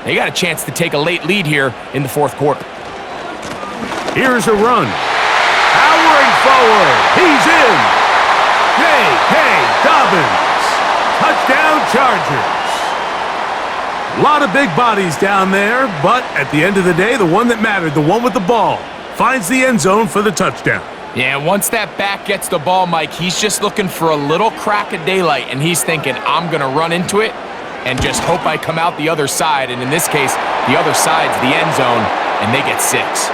They got a chance to take a late lead here in the fourth quarter. Here's a run. Powering forward. He's in. J.K. Dobbins. Touchdown Chargers. A lot of big bodies down there, but at the end of the day, the one that mattered, the one with the ball, finds the end zone for the touchdown. Yeah, once that back gets the ball, Mike, he's just looking for a little crack of daylight, and he's thinking, I'm going to run into it and just hope I come out the other side. And in this case, the other side's the end zone, and they get 6.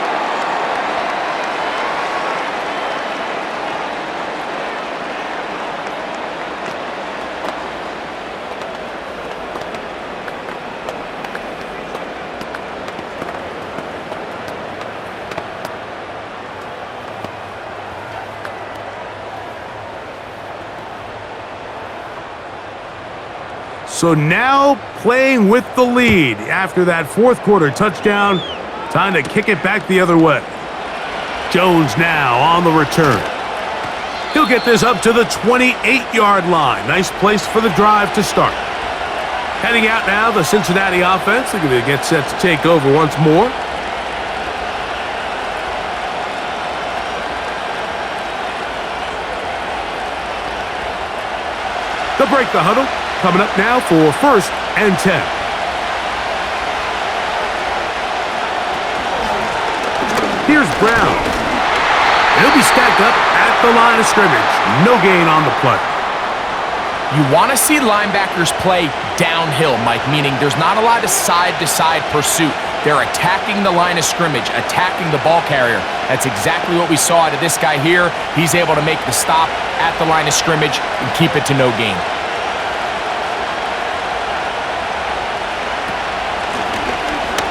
So now playing with the lead after that fourth quarter touchdown. Time to kick it back the other way. Jones now on the return. He'll get this up to the 28-yard line. Nice place for the drive to start. Heading out now, the Cincinnati offense. They're going to get set to take over once more. They'll break the huddle. Coming up now for 1st and 10. Here's Brown. He'll be stacked up at the line of scrimmage. No gain on the play. You want to see linebackers play downhill, Mike, meaning there's not a lot of side-to-side pursuit. They're attacking the line of scrimmage, attacking the ball carrier. That's exactly what we saw out of this guy here. He's able to make the stop at the line of scrimmage and keep it to no gain.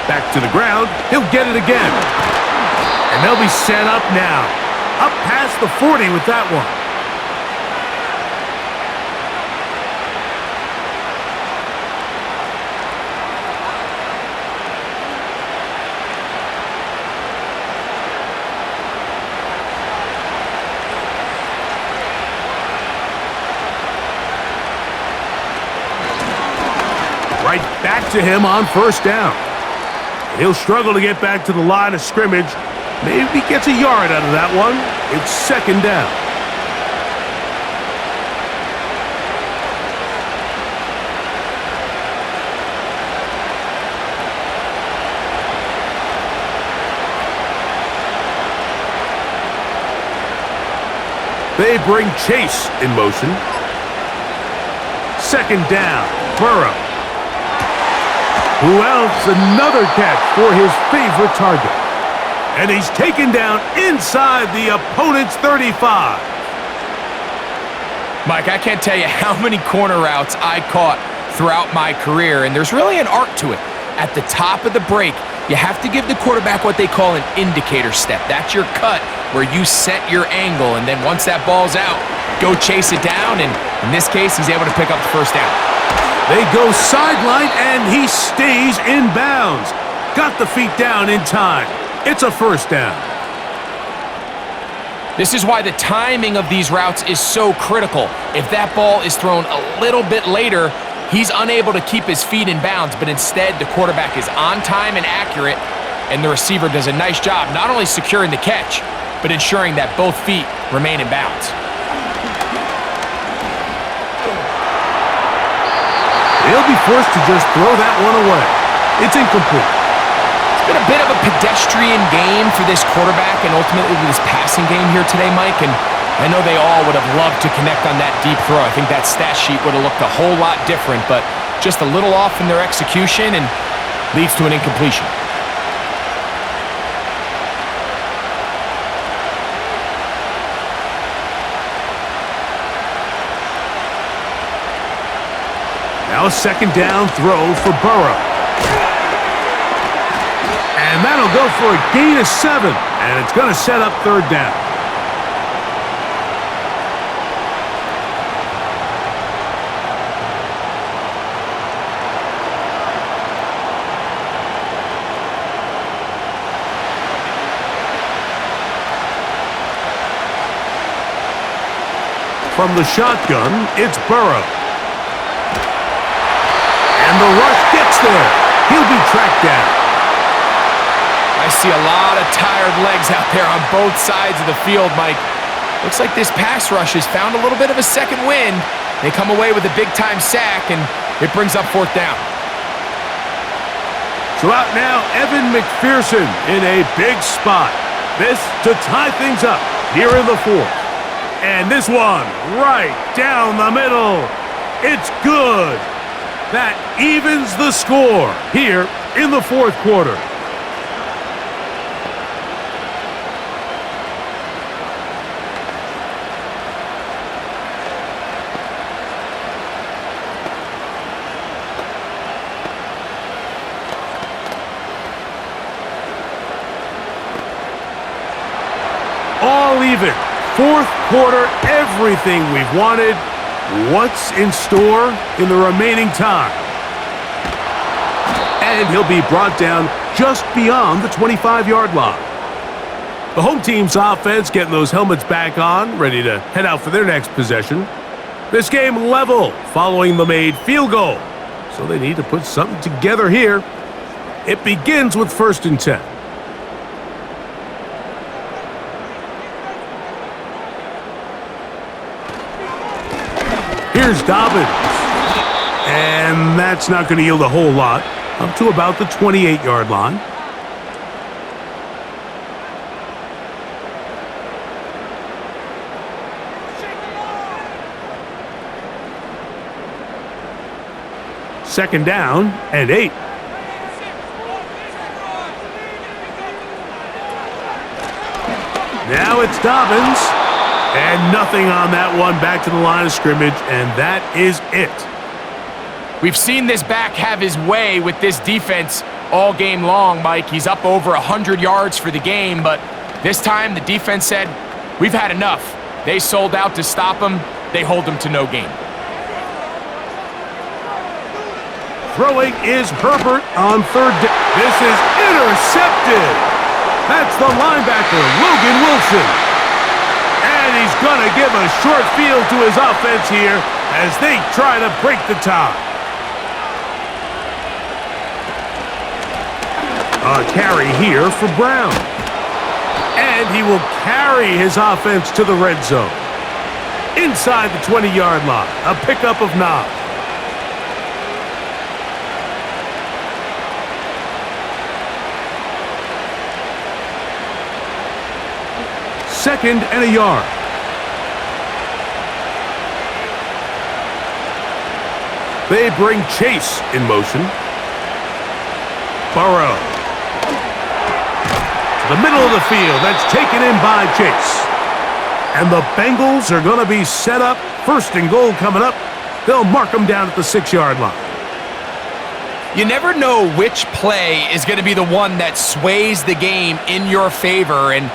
Back to the ground. He'll get it again. And they'll be set up now. Up past the 40 with that one. Right back to him on 1st down. He'll struggle to get back to the line of scrimmage. Maybe gets a yard out of that one. It's 2nd down. They bring Chase in motion. 2nd down. Burrow. Who else? Another catch for his favorite target. And he's taken down inside the opponent's 35. Mike, I can't tell you how many corner routes I caught throughout my career, and there's really an art to it. At the top of the break, you have to give the quarterback what they call an indicator step. That's your cut where you set your angle, and then once that ball's out, go chase it down, and in this case, he's able to pick up the 1st down. They go sideline, and he stays in bounds. Got the feet down in time. It's a 1st down. This is why the timing of these routes is so critical. If that ball is thrown a little bit later, He's unable to keep his feet in bounds, but instead the quarterback is on time and accurate, and the receiver does a nice job not only securing the catch, but ensuring that both feet remain in bounds. He'll be forced to just throw that one away. It's incomplete. It's been a bit of a pedestrian game for this quarterback and ultimately this passing game here today, Mike, and I know they all would have loved to connect on that deep throw. I think that stat sheet would have looked a whole lot different, but just a little off in their execution and leads to an incompletion. Now a second down throw for Burrow. And that'll go for a gain of 7, and it's going to set up third down. From the shotgun, it's Burrow. And the rush gets there. He'll be tracked down. I see a lot of tired legs out there on both sides of the field, Mike. Looks like this pass rush has found a little bit of a second wind. They come away with a big-time sack, and it brings up fourth down. So out now, Evan McPherson in a big spot. This to tie things up here in the fourth. And this one right down the middle. It's good. That evens the score here in the fourth quarter. All even. Fourth quarter, everything we've wanted. What's in store in the remaining time? And he'll be brought down just beyond the 25-yard line. The home team's offense getting those helmets back on, ready to head out for their next possession. This game level following the made field goal. So they need to put something together here. It begins with 1st and 10. Here's Dobbins. And that's not going to yield a whole lot. Up to about the 28-yard line. Second down and 8. Now it's Dobbins. And nothing on that one, back to the line of scrimmage, and that is it. We've seen this back have his way with this defense all game long, Mike. He's up over 100 yards for the game, but this time the defense said, we've had enough. They sold out to stop him. They hold him to no gain. Throwing is Herbert on third down. This is intercepted. That's the linebacker, Logan Wilson. And he's going to give a short field to his offense here as they try to break the tie. A carry here for Brown. And he will carry his offense to the red zone. Inside the 20-yard line, a pickup of 9. Second and a yard. They bring Chase in motion. Burrow. To the middle of the field. That's taken in by Chase. And the Bengals are going to be set up. 1st and goal coming up. They'll mark them down at the 6-yard line. You never know which play is going to be the one that sways the game in your favor, and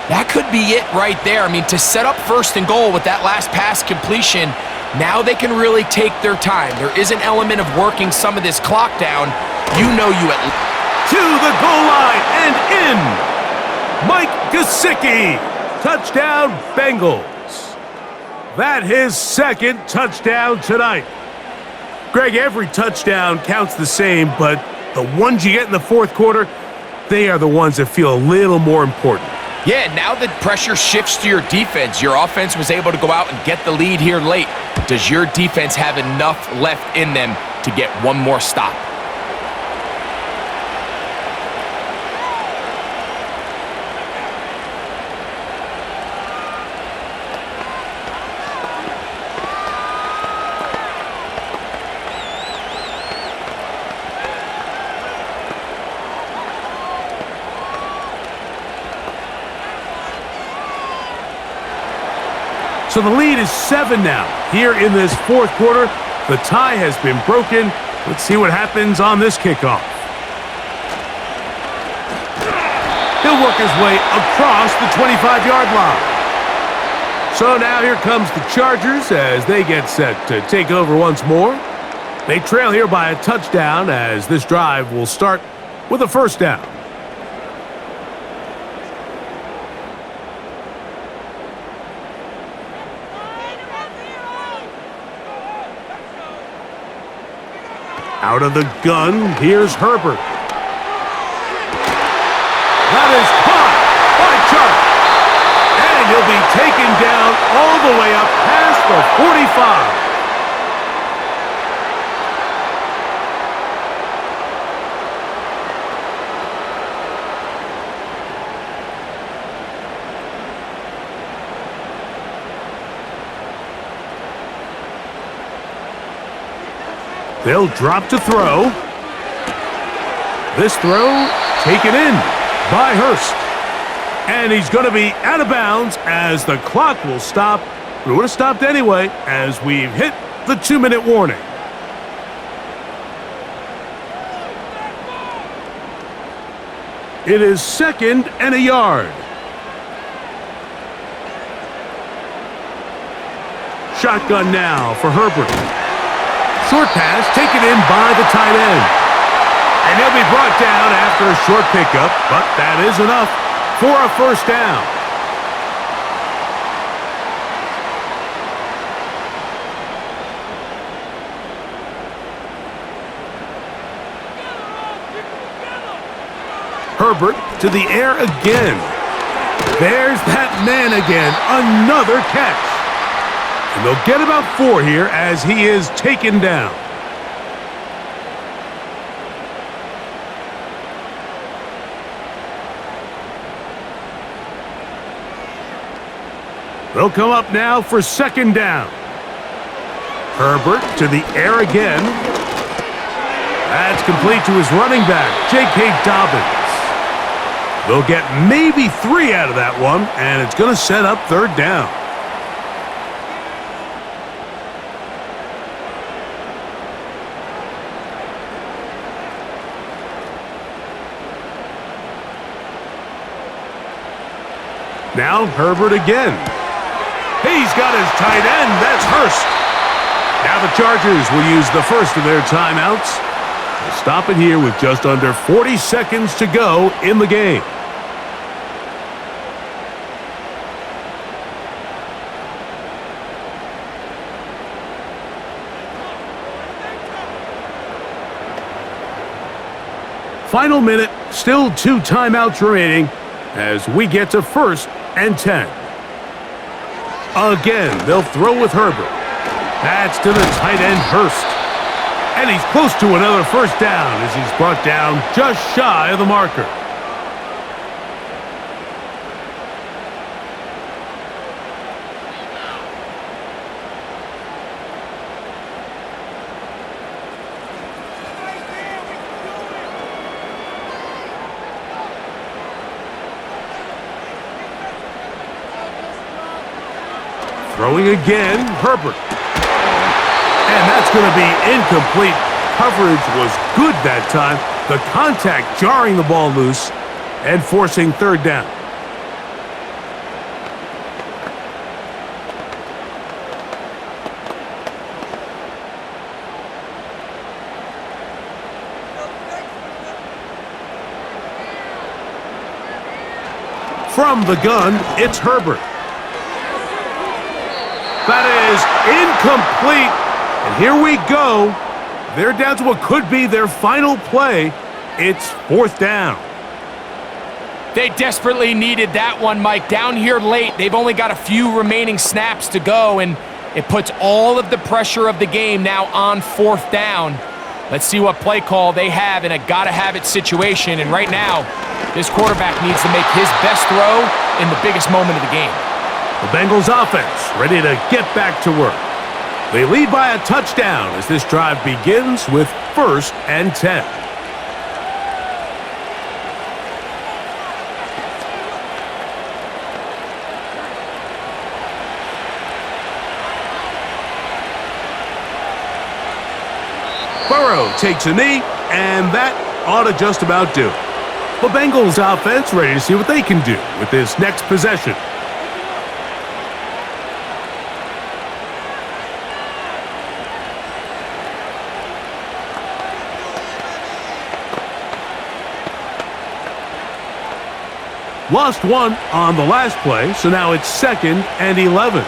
that could be it right there. I mean, to set up 1st and goal with that last pass completion, now they can really take their time. There is an element of working some of this clock down. You know you at to the goal line and in. Mike Gesicki. Touchdown, Bengals. That his 2nd touchdown tonight. Greg, every touchdown counts the same, but the ones you get in the fourth quarter, they are the ones that feel a little more important. Yeah, now the pressure shifts to your defense. Your offense was able to go out and get the lead here late. Does your defense have enough left in them to get one more stop? So the lead is 7 now. Here in this fourth quarter, the tie has been broken. Let's see what happens on this kickoff. He'll work his way across the 25-yard line. So now here comes the Chargers as they get set to take over once more. They trail here by a touchdown as this drive will start with a first down. Out of the gun, here's Herbert. That is caught by Chubb. And he'll be taken down all the way up past the 45. They'll drop to throw. This throw taken in by Hurst. And he's going to be out of bounds as the clock will stop. We would have stopped anyway as we've hit the 2-minute warning. It is 2nd and a yard. Shotgun now for Herbert. Short pass taken in by the tight end. And he'll be brought down after a short pickup, but that is enough for a first down. Herbert to the air again. There's that man again. Another catch. And they'll get about 4 here as he is taken down. They'll come up now for 2nd down. Herbert to the air again. That's complete to his running back, J.K. Dobbins. They'll get maybe 3 out of that one, and it's going to set up 3rd down. Now Herbert again. He's got his tight end. That's Hurst. Now the Chargers will use the first of their timeouts. They'll stop it here with just under 40 seconds to go in the game. Final minute, still 2 timeouts remaining as we get to 1st and 10. Again, they'll throw with Herbert. That's to the tight end, Hurst. And he's close to another first down as he's brought down just shy of the marker. Throwing again, Herbert. And that's going to be incomplete. Coverage was good that time. The contact jarring the ball loose and forcing 3rd down. From the gun, it's Herbert. That is incomplete. And here we go. they're down to what could be their final play. It's 4th down. They desperately needed that one, Mike. Down here late, they've only got a few remaining snaps to go, and it puts all of the pressure of the game now on 4th down. Let's see what play call they have in a gotta-have-it situation. And right now, this quarterback needs to make his best throw in the biggest moment of the game. The Bengals offense ready to get back to work. They lead by a touchdown as this drive begins with 1st and 10. Burrow takes a knee, and that ought to just about do it. The Bengals offense ready to see what they can do with this next possession. Lost one on the last play, so now it's 2nd and 11.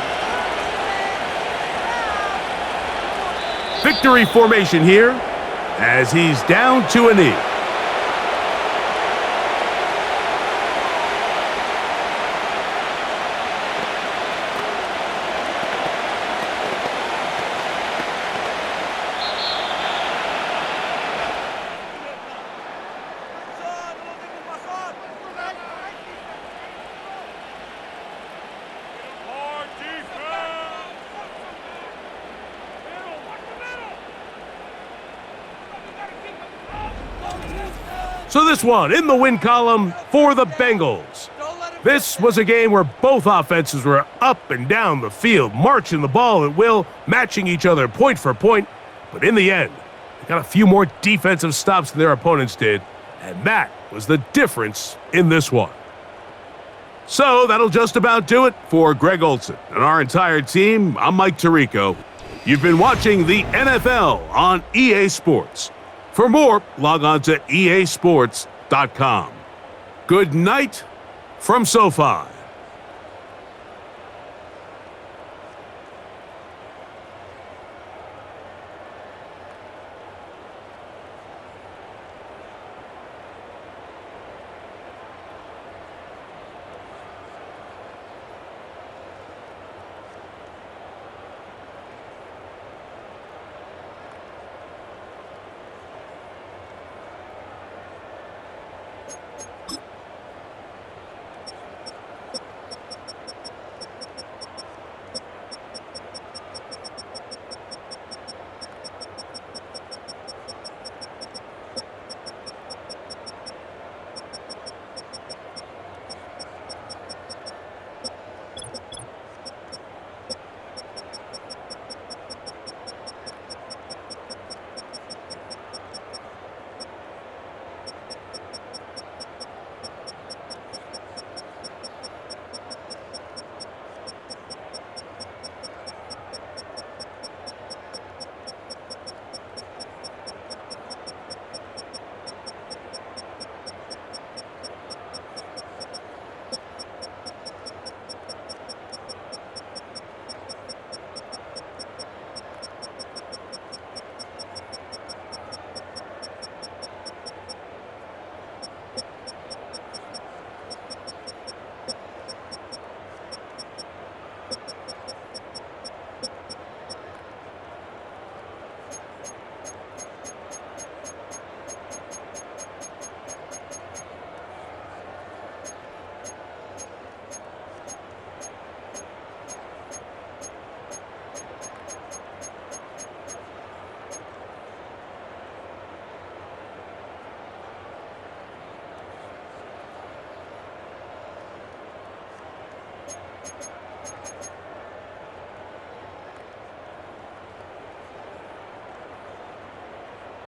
Victory formation here as he's down to a knee. So this one in the win column for the Bengals. This was a game where both offenses were up and down the field, marching the ball at will, matching each other point for point. But in the end, they got a few more defensive stops than their opponents did, and that was the difference in this one. So that'll just about do it for Greg Olson and our entire team. I'm Mike Tirico. You've been watching the NFL on EA Sports. For more, log on to easports.com. Good night from SoFi.